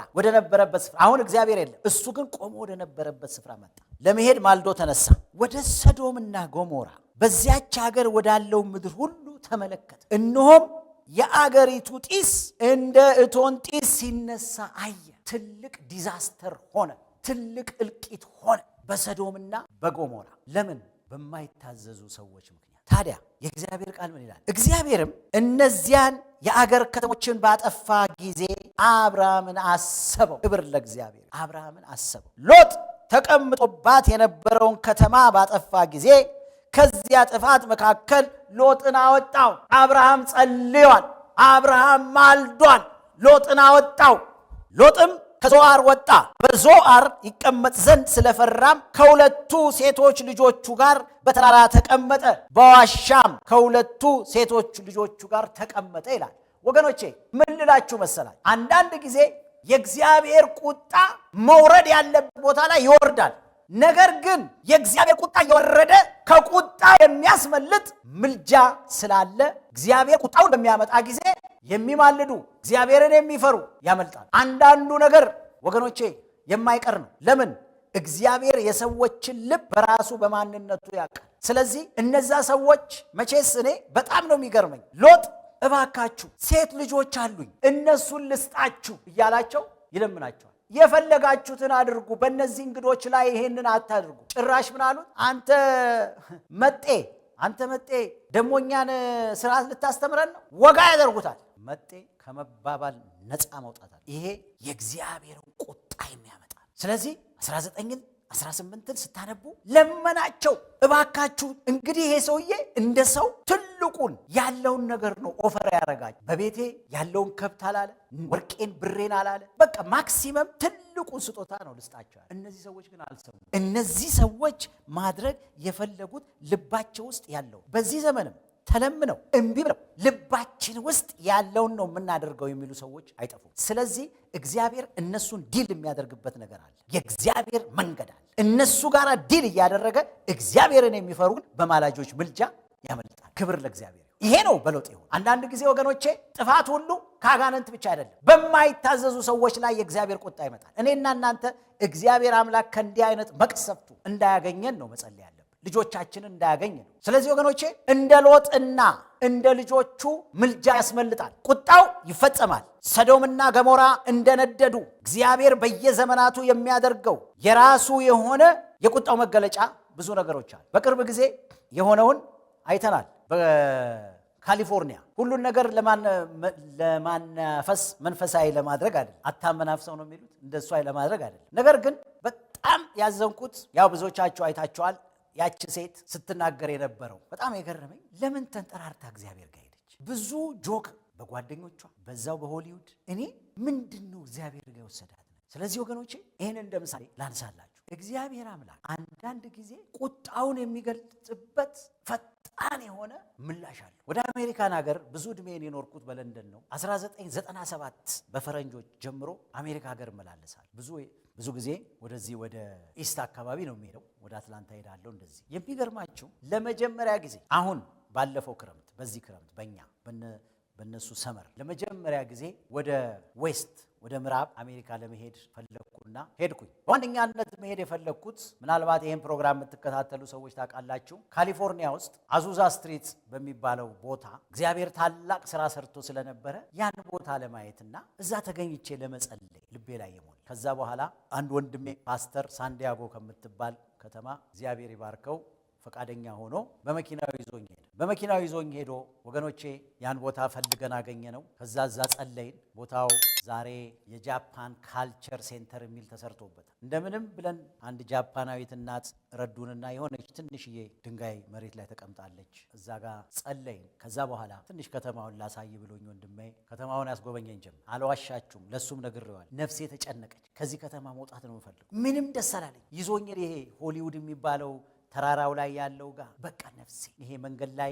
አሁን እግዚአብሔር የለም፣ እሱ ግን ቆሞ ወደ ነበረበት ስፍራ መጣ። ለመሄድ ማልዶ ተነሳ። ወደ ሰዶምና ጎሞራ በዚያች ሀገር ወዳለው ምድር ሁሉ ተመለከተ። እነሆም የአገሪቱ ጢስ እንደ እቶን ጢስ ሲነሳ አየ። ትልቅ ዲዛስተር ሆነ፣ ትልቅ እልቂት ሆነ በሰዶምና በጎሞራ። ለምን? በማይታዘዙ ሰዎች ምክንያት። ታዲያ የእግዚአብሔር ቃል ምን ይላል? እግዚአብሔርም እነዚያን የአገር ከተሞችን ባጠፋ ጊዜ አብርሃምን አሰበው። ክብር ለእግዚአብሔር። አብርሃምን አሰበው። ሎጥ ተቀምጦባት የነበረውን ከተማ ባጠፋ ጊዜ ከዚያ ጥፋት መካከል ሎጥን አወጣው። አብርሃም ጸልዮአል። አብርሃም ማልዷል። ሎጥን አወጣው። ሎጥም ከዞአር ወጣ። በዞአር ይቀመጥ ዘንድ ስለፈራም ከሁለቱ ሴቶች ልጆቹ ጋር በተራራ ተቀመጠ። በዋሻም ከሁለቱ ሴቶች ልጆቹ ጋር ተቀመጠ ይላል። ወገኖቼ ምን ልላችሁ መሰላችሁ? አንዳንድ ጊዜ የእግዚአብሔር ቁጣ መውረድ ያለበት ቦታ ላይ ይወርዳል። ነገር ግን የእግዚአብሔር ቁጣ እየወረደ ከቁጣ የሚያስመልጥ ምልጃ ስላለ እግዚአብሔር ቁጣውን በሚያመጣ ጊዜ የሚማልዱ እግዚአብሔርን የሚፈሩ ያመልጣል። አንዳንዱ ነገር ወገኖቼ የማይቀር ነው። ለምን? እግዚአብሔር የሰዎችን ልብ በራሱ በማንነቱ ያውቃል። ስለዚህ እነዛ ሰዎች መቼስ እኔ በጣም ነው የሚገርመኝ። ሎጥ እባካችሁ ሴት ልጆች አሉኝ እነሱን ልስጣችሁ እያላቸው ይለምናቸዋል። የፈለጋችሁትን አድርጉ፣ በእነዚህ እንግዶች ላይ ይሄንን አታድርጉ። ጭራሽ ምን አሉት? አንተ መጤ ደሞኛን ስርዓት ልታስተምረን ነው? ወጋ ያደርጉታል። መጤ ከመባባል ነፃ መውጣታል። ይሄ የእግዚአብሔርን ቁጣ የሚያመጣ። ስለዚህ 19ን 18ን ስታነቡ ለመናቸው፣ እባካችሁ እንግዲህ ይሄ ሰውዬ እንደ ሰው ትልቁን ያለውን ነገር ነው ኦፈር ያደረጋቸው። በቤቴ ያለውን ከብት አላለ፣ ወርቄን ብሬን አላለ። በቃ ማክሲመም ትልቁን ስጦታ ነው ልስጣቸው። እነዚህ ሰዎች ግን አልሰሙም። እነዚህ ሰዎች ማድረግ የፈለጉት ልባቸው ውስጥ ያለው በዚህ ዘመንም ተለምነው እምቢ ብለው ልባችን ውስጥ ያለውን ነው የምናደርገው የሚሉ ሰዎች አይጠፉም። ስለዚህ እግዚአብሔር እነሱን ዲል የሚያደርግበት ነገር አለ። የእግዚአብሔር መንገድ አለ። እነሱ ጋር ዲል እያደረገ እግዚአብሔርን የሚፈሩን በማላጆች ምልጃ ያመልጣል። ክብር ለእግዚአብሔር። ይሄ ነው በለውጥ ይሁን። አንዳንድ ጊዜ ወገኖቼ ጥፋት ሁሉ ከአጋንንት ብቻ አይደለም፣ በማይታዘዙ ሰዎች ላይ የእግዚአብሔር ቁጣ ይመጣል። እኔና እናንተ እግዚአብሔር አምላክ ከእንዲህ አይነት መቅሰፍቱ እንዳያገኘን ነው መጸለይ ያለብን፣ ልጆቻችንን እንዳያገኝ ነው። ስለዚህ ወገኖቼ እንደ ሎጥና እንደ ልጆቹ ምልጃ ያስመልጣል፣ ቁጣው ይፈጸማል። ሰዶምና ገሞራ እንደነደዱ እግዚአብሔር በየዘመናቱ የሚያደርገው የራሱ የሆነ የቁጣው መገለጫ ብዙ ነገሮች አሉ። በቅርብ ጊዜ የሆነውን አይተናል። በካሊፎርኒያ ሁሉን ነገር ለማናፈስ መንፈሳዊ ለማድረግ አይደለም፣ አታመናፍሰው ነው የሚሉት፣ እንደሱ ለማድረግ አይደለም። ነገር ግን በጣም ያዘንኩት ያው ብዙዎቻችሁ አይታችኋል፣ ያቺ ሴት ስትናገር የነበረው በጣም የገረመኝ፣ ለምን ተንጠራርታ እግዚአብሔር ጋር ሄደች? ብዙ ጆክ በጓደኞቿ በዛው በሆሊውድ እኔ ምንድነው እግዚአብሔር ጋር የወሰዳት? ስለዚህ ወገኖቼ ይህን እንደ ምሳሌ ላንሳላችሁ። እግዚአብሔር አምላክ አንዳንድ ጊዜ ቁጣውን የሚገልጽበት ፈጣን የሆነ ምላሽ አለ። ወደ አሜሪካን ሀገር ብዙ ዕድሜን የኖርኩት በለንደን ነው። 1997 በፈረንጆች ጀምሮ አሜሪካ ሀገር እመላለሳል። ብዙ ጊዜ ወደዚህ ወደ ኢስት አካባቢ ነው የሚሄደው፣ ወደ አትላንታ ሄዳለሁ። እንደዚህ የሚገርማችሁ ለመጀመሪያ ጊዜ አሁን ባለፈው ክረምት፣ በዚህ ክረምት በእነሱ ሰመር ለመጀመሪያ ጊዜ ወደ ዌስት ወደ ምዕራብ አሜሪካ ለመሄድ ፈለግኩና ሄድኩኝ። በዋነኛነት መሄድ የፈለግኩት ምናልባት ይህን ፕሮግራም የምትከታተሉ ሰዎች ታውቃላችሁ፣ ካሊፎርኒያ ውስጥ አዙዛ ስትሪት በሚባለው ቦታ እግዚአብሔር ታላቅ ስራ ሰርቶ ስለነበረ ያን ቦታ ለማየትና እዛ ተገኝቼ ለመጸለይ ልቤ ላይ የሞላ። ከዛ በኋላ አንድ ወንድሜ ፓስተር ሳንዲያጎ ከምትባል ከተማ እግዚአብሔር ይባርከው ፈቃደኛ ሆኖ በመኪናው ይዞኝ ሄደ። በመኪናው ይዞኝ ሄዶ ወገኖቼ ያን ቦታ ፈልገን አገኘ ነው። ከዛ እዛ ጸለይን። ቦታው ዛሬ የጃፓን ካልቸር ሴንተር የሚል ተሰርቶበታል። እንደምንም ብለን አንድ ጃፓናዊት እናት ረዱንና የሆነች ትንሽዬ ድንጋይ መሬት ላይ ተቀምጣለች፣ እዛ ጋር ጸለይን። ከዛ በኋላ ትንሽ ከተማውን ላሳይ ብሎኝ ወንድሜ ከተማውን ያስጎበኘኝ ጀመር። አልዋሻችሁም፣ ለሱም ነግሬዋል። ነፍሴ ተጨነቀች። ከዚህ ከተማ መውጣት ነው የምፈልገው። ምንም ደስ አላለኝ። ይዞኝ ይሄ ሆሊውድ የሚባለው ተራራው ላይ ያለው ጋር በቃ ነፍሴ ይሄ መንገድ ላይ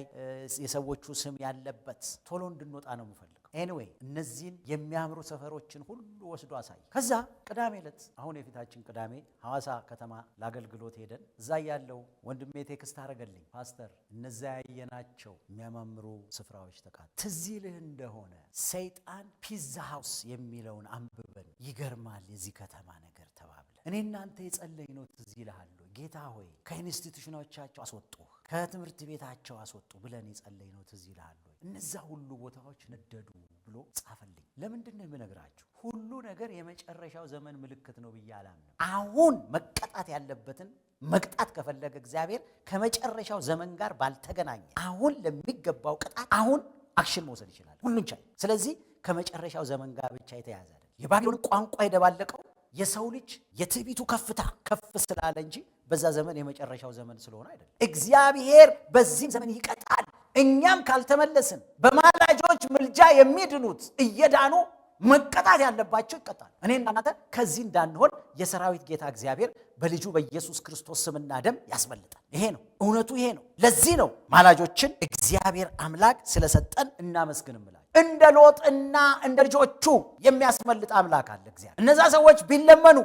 የሰዎቹ ስም ያለበት ቶሎ እንድንወጣ ነው የምፈልገው። ኤኒዌይ እነዚህን የሚያምሩ ሰፈሮችን ሁሉ ወስዶ አሳይ። ከዛ ቅዳሜ ዕለት አሁን የፊታችን ቅዳሜ ሐዋሳ ከተማ ለአገልግሎት ሄደን እዛ ያለው ወንድሜ ቴክስት አረገልኝ፣ ፓስተር እነዛ ያየናቸው የሚያማምሩ ስፍራዎች ተቃጥ ትዝ ይልህ እንደሆነ ሰይጣን ፒዛ ሃውስ የሚለውን አንብበን ይገርማል የዚህ ከተማ ነገር ተባብለ እኔ እናንተ የጸለይ ነው ትዝ ይልሃል። ጌታ ሆይ ከኢንስቲትዩሽኖቻቸው አስወጡ፣ ከትምህርት ቤታቸው አስወጡ ብለን የጸለይ ነው ትዝ ይልሃል። እነዛ ሁሉ ቦታዎች ነደዱ ብሎ ጻፈልኝ። ለምንድን ነው የምነግራችሁ? ሁሉ ነገር የመጨረሻው ዘመን ምልክት ነው ብዬ አላምንም። አሁን መቀጣት ያለበትን መቅጣት ከፈለገ እግዚአብሔር ከመጨረሻው ዘመን ጋር ባልተገናኘ አሁን ለሚገባው ቅጣት አሁን አክሽን መውሰድ ይችላል፣ ሁሉን ቻይ። ስለዚህ ከመጨረሻው ዘመን ጋር ብቻ የተያዘ አይደለም። የባቢሎን ቋንቋ የደባለቀው የሰው ልጅ የትዕቢቱ ከፍታ ከፍ ስላለ እንጂ በዛ ዘመን የመጨረሻው ዘመን ስለሆነ አይደለም። እግዚአብሔር በዚህም ዘመን ይቀጣል። እኛም ካልተመለስን በማላጆች ምልጃ የሚድኑት እየዳኑ መቀጣት ያለባቸው ይቀጣል። እኔና እናንተ ከዚህ እንዳንሆን የሰራዊት ጌታ እግዚአብሔር በልጁ በኢየሱስ ክርስቶስ ስምና ደም ያስመልጣል። ይሄ ነው እውነቱ፣ ይሄ ነው። ለዚህ ነው ማላጆችን እግዚአብሔር አምላክ ስለሰጠን እናመስግን እምላለን። እንደ ሎጥና እንደ ልጆቹ የሚያስመልጥ አምላክ አለ እግዚአብሔር። እነዛ ሰዎች ቢለመኑ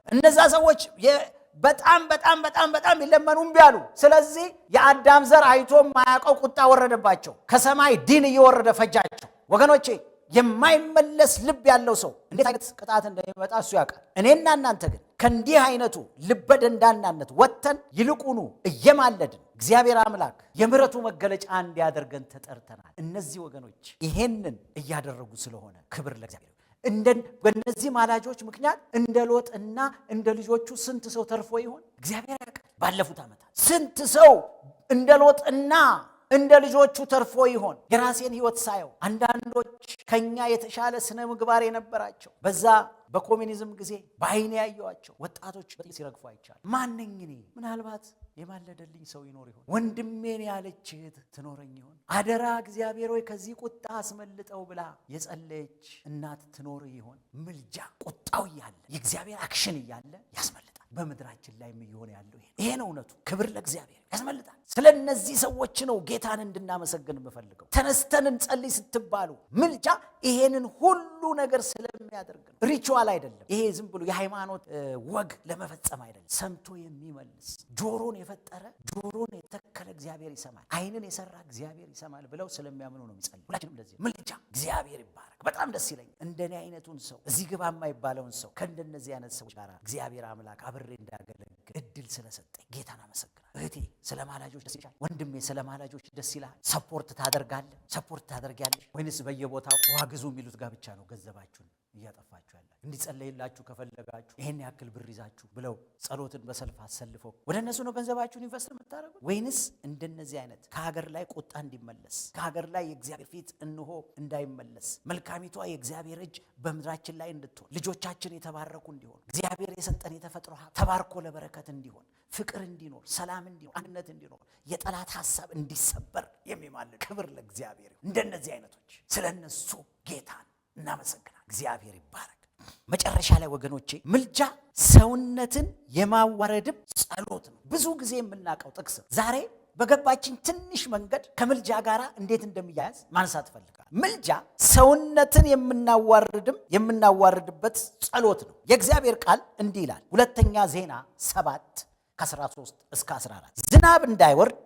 እነዛ ሰዎች በጣም በጣም በጣም በጣም ቢለመኑ እምቢ አሉ። ስለዚህ የአዳም ዘር አይቶ የማያውቀው ቁጣ ወረደባቸው። ከሰማይ ዲን እየወረደ ፈጃቸው። ወገኖቼ የማይመለስ ልብ ያለው ሰው እንዴት አይነት ቅጣት እንደሚመጣ እሱ ያውቃል። እኔና እናንተ ግን ከእንዲህ አይነቱ ልበ ደንዳናነት ወጥተን ይልቁኑ እየማለድን እግዚአብሔር አምላክ የምሕረቱ መገለጫ እንዲያደርገን ተጠርተናል። እነዚህ ወገኖች ይሄንን እያደረጉ ስለሆነ ክብር ለእግዚአብሔር። በእነዚህ ማላጆች ምክንያት እንደ ሎጥና እንደ ልጆቹ ስንት ሰው ተርፎ ይሆን? እግዚአብሔር ያውቃል። ባለፉት ዓመታት ስንት ሰው እንደ ሎጥና እንደ ልጆቹ ተርፎ ይሆን? የራሴን ህይወት ሳየው አንዳንዶች ከኛ የተሻለ ስነ ምግባር የነበራቸው በዛ በኮሚኒዝም ጊዜ በአይኔ ያየዋቸው ወጣቶች በጥይት ሲረግፉ አይቻል። ማንኝ እኔ? ምናልባት የማለደልኝ ሰው ይኖር ይሆን? ወንድሜን ያለች እህት ትኖረኝ ይሆን? አደራ እግዚአብሔር ሆይ ከዚህ ቁጣ አስመልጠው ብላ የጸለየች እናት ትኖር ይሆን? ምልጃ ቁጣው እያለ የእግዚአብሔር አክሽን እያለ ያስመልጣል። በምድራችን ላይ የሚሆን ያለው ይሄ ነው እውነቱ። ክብር ለእግዚአብሔር። ያስመልጣል። ስለነዚህ ሰዎች ነው ጌታን እንድናመሰግን የምፈልገው። ተነስተን እንጸልይ ስትባሉ ምልጃ ይሄንን ሁሉ ነገር ስለሚያደርግ ነው። ሪቹዋል አይደለም። ይሄ ዝም ብሎ የሃይማኖት ወግ ለመፈጸም አይደለም። ሰምቶ የሚመልስ ጆሮን የፈጠረ ጆሮን የተከለ እግዚአብሔር ይሰማል፣ ዓይንን የሰራ እግዚአብሔር ይሰማል ብለው ስለሚያምኑ ነው የሚጸልዩ። ሁላችንም እንደዚህ ምልጃ እግዚአብሔር ይባረክ። በጣም ደስ ይለኛል እንደኔ አይነቱን ሰው እዚህ ግባ የማይባለውን ሰው ከእንደነዚህ አይነት ሰዎች ጋር እግዚአብሔር አምላክ አብሬ እንዳገለግል እድል ስለሰጠኝ ጌታን አመሰግናለሁ። እህቴ ስለ ማላጆች ደስ ይላል። ወንድሜ ስለ ማላጆች ደስ ይላል። ሰፖርት ታደርጋለህ? ሰፖርት ታደርጊያለሽ? ወይንስ በየቦታው ዋግዙ የሚሉት ጋር ብቻ ነው ገንዘባችሁን እያጠፋችሁ ያለ? እንዲጸለይላችሁ ከፈለጋችሁ ይሄን ያክል ብር ይዛችሁ ብለው ጸሎትን በሰልፍ አሰልፈው ወደ እነሱ ነው ገንዘባችሁን ኢንቨስት የምታደርጉት? ወይንስ እንደነዚህ አይነት ከሀገር ላይ ቁጣ እንዲመለስ ከሀገር ላይ የእግዚአብሔር ፊት እንሆ እንዳይመለስ መልካሚቷ የእግዚአብሔር እጅ በምድራችን ላይ እንድትሆን ልጆቻችን የተባረኩ እንዲሆን እግዚአብሔር የሰጠን የተፈጥሮ ተባርኮ ለበረከት እንዲሆን ፍቅር እንዲኖር ሰላም እንዲኖር አንድነት እንዲኖር የጠላት ሐሳብ እንዲሰበር የሚማልድ ክብር ለእግዚአብሔር። እንደነዚህ አይነቶች ስለነሱ ጌታን እናመሰግናለን። እግዚአብሔር ይባረክ። መጨረሻ ላይ ወገኖቼ ምልጃ ሰውነትን የማዋረድም ጸሎት ነው። ብዙ ጊዜ የምናውቀው ጥቅስ ዛሬ በገባችን ትንሽ መንገድ ከምልጃ ጋር እንዴት እንደሚያያዝ ማንሳት ፈልጋለሁ። ምልጃ ሰውነትን የምናዋርድበት ጸሎት ነው። የእግዚአብሔር ቃል እንዲህ ይላል። ሁለተኛ ዜና 7 ከ13 እስከ 14 ዝናብ እንዳይወርድ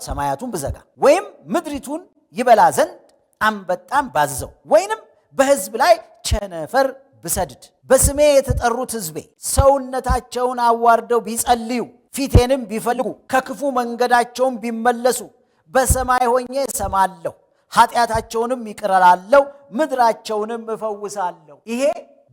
ሰማያቱን ብዘጋ ወይም ምድሪቱን ይበላ ዘንድ አንበጣም ባዘው ወይንም በሕዝብ ላይ ቸነፈር ብሰድድ በስሜ የተጠሩት ሕዝቤ ሰውነታቸውን አዋርደው ቢጸልዩ ፊቴንም ቢፈልጉ ከክፉ መንገዳቸውን ቢመለሱ በሰማይ ሆኜ እሰማለሁ፣ ኃጢአታቸውንም ይቅር እላለሁ፣ ምድራቸውንም እፈውሳለሁ። ይሄ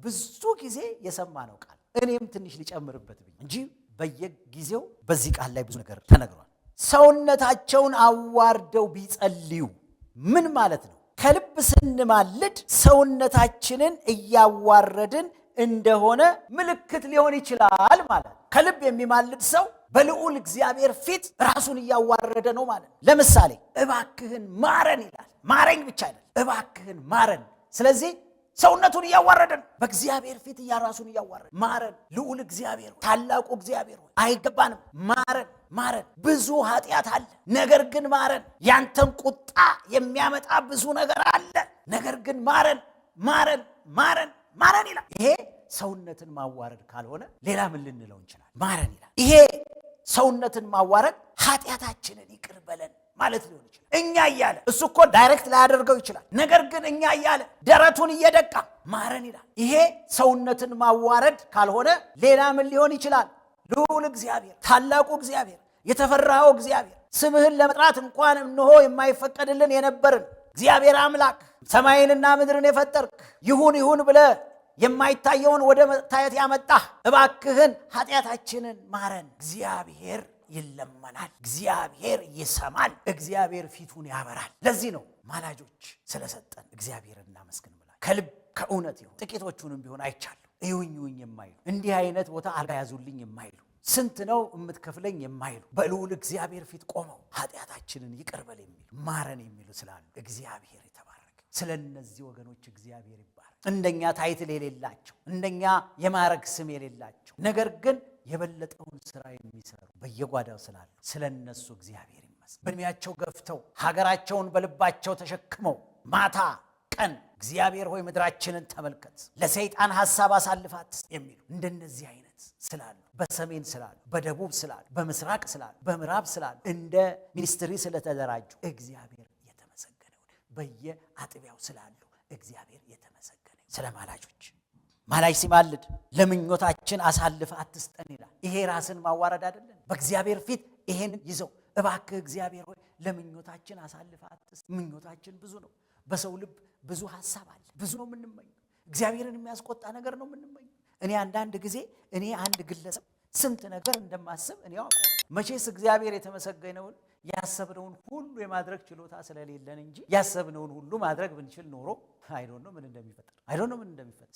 ብዙ ጊዜ የሰማነው ቃል እኔም ትንሽ ሊጨምርበት እንጂ በየጊዜው በዚህ ቃል ላይ ብዙ ነገር ተነግሯል። ሰውነታቸውን አዋርደው ቢጸልዩ ምን ማለት ነው? ከልብ ስንማልድ ሰውነታችንን እያዋረድን እንደሆነ ምልክት ሊሆን ይችላል ማለት ነው። ከልብ የሚማልድ ሰው በልዑል እግዚአብሔር ፊት ራሱን እያዋረደ ነው ማለት ነው። ለምሳሌ እባክህን ማረን ይላል። ማረኝ ብቻ አይደለም፣ እባክህን ማረን። ስለዚህ ሰውነቱን እያዋረደ ነው። በእግዚአብሔር ፊት ራሱን እያዋረደ ማረን፣ ልዑል እግዚአብሔር ሆይ፣ ታላቁ እግዚአብሔር ሆይ አይገባንም፣ ማረን። ብዙ ኃጢአት አለ፣ ነገር ግን ማረን። ያንተን ቁጣ የሚያመጣ ብዙ ነገር አለ፣ ነገር ግን ማረን ይላል። ይሄ ሰውነትን ማዋረድ ካልሆነ ሌላ ምን ልንለው እንችላለን? ማረን ይላል። ይሄ ሰውነትን ማዋረድ ኃጢአታችንን ይቅር በለን ማለት ሊሆን ይችላል። እኛ እያለ እሱ እኮ ዳይሬክት ላያደርገው ይችላል፣ ነገር ግን እኛ እያለ ደረቱን እየደቃ ማረን ይላል። ይሄ ሰውነትን ማዋረድ ካልሆነ ሌላ ምን ሊሆን ይችላል? ልዑል እግዚአብሔር፣ ታላቁ እግዚአብሔር፣ የተፈራኸው እግዚአብሔር፣ ስምህን ለመጥራት እንኳን እንሆ የማይፈቀድልን የነበርን እግዚአብሔር አምላክ፣ ሰማይንና ምድርን የፈጠርክ ይሁን ብለህ የማይታየውን ወደ መታየት ያመጣህ እባክህን ኃጢአታችንን ማረን። እግዚአብሔር ይለመናል፣ እግዚአብሔር ይሰማል፣ እግዚአብሔር ፊቱን ያበራል። ለዚህ ነው ማላጆች ስለሰጠን እግዚአብሔር እናመስግን ብላ ከልብ ከእውነት ይሁን ጥቂቶቹንም ቢሆን አይቻለሁ እዩኝ የማይሉ እንዲህ አይነት ቦታ አልጋ ያዙልኝ የማይሉ ስንት ነው የምትከፍለኝ የማይሉ በልዑል እግዚአብሔር ፊት ቆመው ኃጢአታችንን ይቅር በል የሚሉ ማረን የሚሉ ስላሉ እግዚአብሔር የተባረከ። ስለነዚህ ወገኖች እግዚአብሔር ይባረክ። እንደኛ ታይትል የሌላቸው እንደኛ የማዕረግ ስም የሌላቸው ነገር ግን የበለጠውን ስራ የሚሰሩ በየጓዳው ስላሉ ስለነሱ እግዚአብሔር ይመስገን። በእድሜያቸው ገፍተው ሀገራቸውን በልባቸው ተሸክመው ማታ ቀን እግዚአብሔር ሆይ ምድራችንን ተመልከት፣ ለሰይጣን ሐሳብ አሳልፋት የሚሉ እንደነዚህ አይነት ስላሉ በሰሜን ስላሉ በደቡብ ስላሉ በምስራቅ ስላሉ በምዕራብ ስላሉ እንደ ሚኒስትሪ ስለተደራጁ እግዚአብሔር የተመሰገነ ይሁን። በየአጥቢያው ስላሉ እግዚአብሔር የተመሰገነ ይሁን። ስለ ማላጆች ማላጅ ሲማልድ ለምኞታችን አሳልፈ አትስጠን ይላል። ይሄ ራስን ማዋረድ አይደለም? በእግዚአብሔር ፊት ይሄን ይዘው እባክህ እግዚአብሔር ሆይ ለምኞታችን አሳልፈ አትስጠን። ምኞታችን ብዙ ነው። በሰው ልብ ብዙ ሐሳብ አለ። ብዙ ነው የምንመኘው። እግዚአብሔርን የሚያስቆጣ ነገር ነው የምንመኘው። እኔ አንዳንድ ጊዜ አንድ ግለሰብ ስንት ነገር እንደማስብ እኔ አውቀዋለሁ። መቼስ እግዚአብሔር የተመሰገነውን ያሰብነውን ሁሉ የማድረግ ችሎታ ስለሌለን እንጂ ያሰብነውን ሁሉ ማድረግ ብንችል ኖሮ አይዶንኖ ምን እንደሚፈጠር።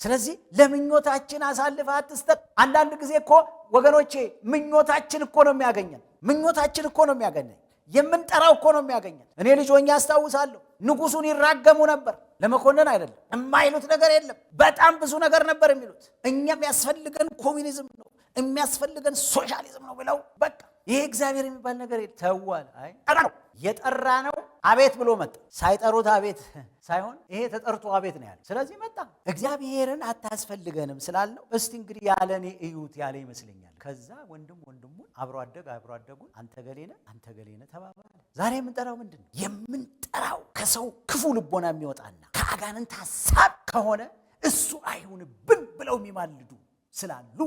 ስለዚህ ለምኞታችን አሳልፈህ አትስጠን። አንዳንድ ጊዜ እኮ ወገኖቼ ምኞታችን እኮ ነው የሚያገኘን። የምንጠራው እኮ ነው የሚያገኘን። እኔ ልጅ ሆኜ አስታውሳለሁ፣ ንጉሱን ይራገሙ ነበር። ለመኮነን አይደለም። የማይሉት ነገር የለም። በጣም ብዙ ነገር ነበር የሚሉት። እኛም ያስፈልገን ኮሚኒዝም ነው፣ የሚያስፈልገን ሶሻሊዝም ነው ብለው በቃ ይሄ እግዚአብሔር የሚባል ነገር ተዋል። አይ ጠራ ነው የጠራ ነው። አቤት ብሎ መጣ። ሳይጠሩት አቤት ሳይሆን ይሄ ተጠርቶ አቤት ነው ያለ። ስለዚህ መጣ። እግዚአብሔርን አታስፈልገንም ስላለው እስቲ እንግዲህ ያለኔ እዩት ያለ ይመስለኛል። ከዛ ወንድሙን አብሮ አደጉን አንተ ገሌነ ተባባለ። ዛሬ የምንጠራው ምንድን ነው? የምንጠራው ከሰው ክፉ ልቦና የሚወጣና ከአጋንንት ሐሳብ ከሆነ እሱ አይሁንብን ብለው የሚማልዱ ስላሉ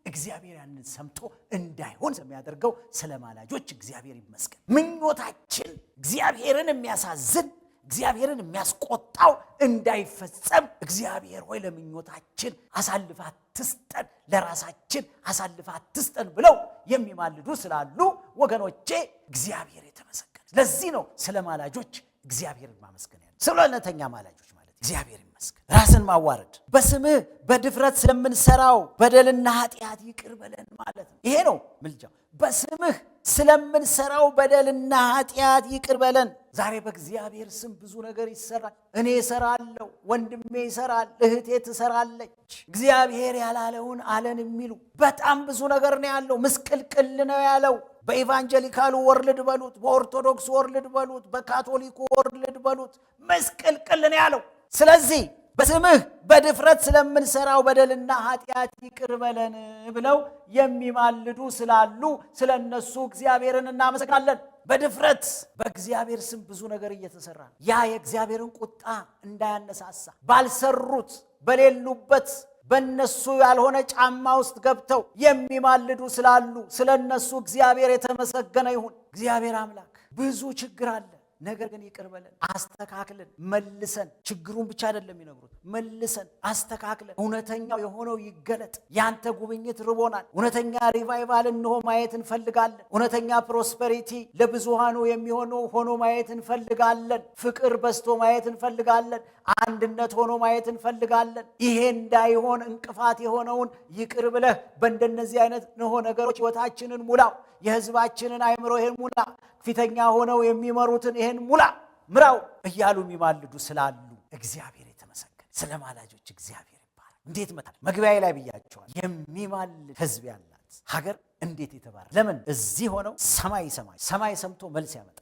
እግዚአብሔር ያንን ሰምቶ እንዳይሆን የሚያደርገው ስለ ማላጆች እግዚአብሔር ይመስገን። ምኞታችን እግዚአብሔርን የሚያሳዝን እግዚአብሔርን የሚያስቆጣው እንዳይፈጸም እግዚአብሔር ሆይ ለምኞታችን አሳልፋ አትስጠን፣ ለራሳችን አሳልፋ አትስጠን ብለው የሚማልዱ ስላሉ ወገኖቼ እግዚአብሔር የተመሰገነ። ለዚህ ነው ስለ ማላጆች እግዚአብሔርን ማመስገን ያለው። ስለ እውነተኛ ማላጆች ማለት እግዚአብሔር ይመስገን። ራስን ማዋረድ፣ በስምህ በድፍረት ስለምንሰራው በደልና ኃጢአት ይቅር በለን ማለት ነው። ይሄ ነው ምልጃው። በስምህ ስለምንሰራው በደልና ኃጢአት ይቅር በለን። ዛሬ በእግዚአብሔር ስም ብዙ ነገር ይሰራል። እኔ እሰራለሁ፣ ወንድሜ ይሰራል፣ እህቴ ትሰራለች። እግዚአብሔር ያላለውን አለን የሚሉ በጣም ብዙ ነገር ነው ያለው። ምስቅልቅል ነው ያለው። በኢቫንጀሊካሉ ወርልድ በሉት፣ በኦርቶዶክስ ወርልድ በሉት፣ በካቶሊኩ ወርልድ በሉት፣ ምስቅልቅል ነው ያለው። ስለዚህ በስምህ በድፍረት ስለምንሰራው በደልና ኃጢአት ይቅር በለን ብለው የሚማልዱ ስላሉ ስለነሱ እግዚአብሔርን እናመሰግናለን። በድፍረት በእግዚአብሔር ስም ብዙ ነገር እየተሰራ ነው። ያ የእግዚአብሔርን ቁጣ እንዳያነሳሳ ባልሰሩት በሌሉበት በእነሱ ያልሆነ ጫማ ውስጥ ገብተው የሚማልዱ ስላሉ ስለነሱ እግዚአብሔር የተመሰገነ ይሁን። እግዚአብሔር አምላክ ብዙ ችግር አለ፣ ነገር ግን ይቅር በለን፣ አስተካክለን መልሰን። ችግሩን ብቻ አይደለም ይነግሩት፣ መልሰን አስተካክለን እውነተኛው የሆነው ይገለጥ። ያንተ ጉብኝት ርቦናል። እውነተኛ ሪቫይቫል እንሆ ማየት እንፈልጋለን። እውነተኛ ፕሮስፐሪቲ ለብዙሃኑ የሚሆነው ሆኖ ማየት እንፈልጋለን። ፍቅር በስቶ ማየት እንፈልጋለን። አንድነት ሆኖ ማየት እንፈልጋለን። ይሄ እንዳይሆን እንቅፋት የሆነውን ይቅር ብለህ በእንደነዚህ አይነት ነገሮች ሕይወታችንን ሙላው። የሕዝባችንን አእምሮ ይሄን ሙላ። ፊተኛ ሆነው የሚመሩትን ይሄን ምራው እያሉ የሚማልዱ ስላሉ እግዚአብሔር የተመሰገነ። ስለ ማላጆች እግዚአብሔር ይባላል። እንዴት መጣ? መግቢያዬ ላይ ብያቸዋል። የሚማልድ ሕዝብ ያላት ሀገር እንዴት የተባረከ። ለምን? እዚህ ሆነው ሰማይ ሰምቶ መልስ ያመጣል።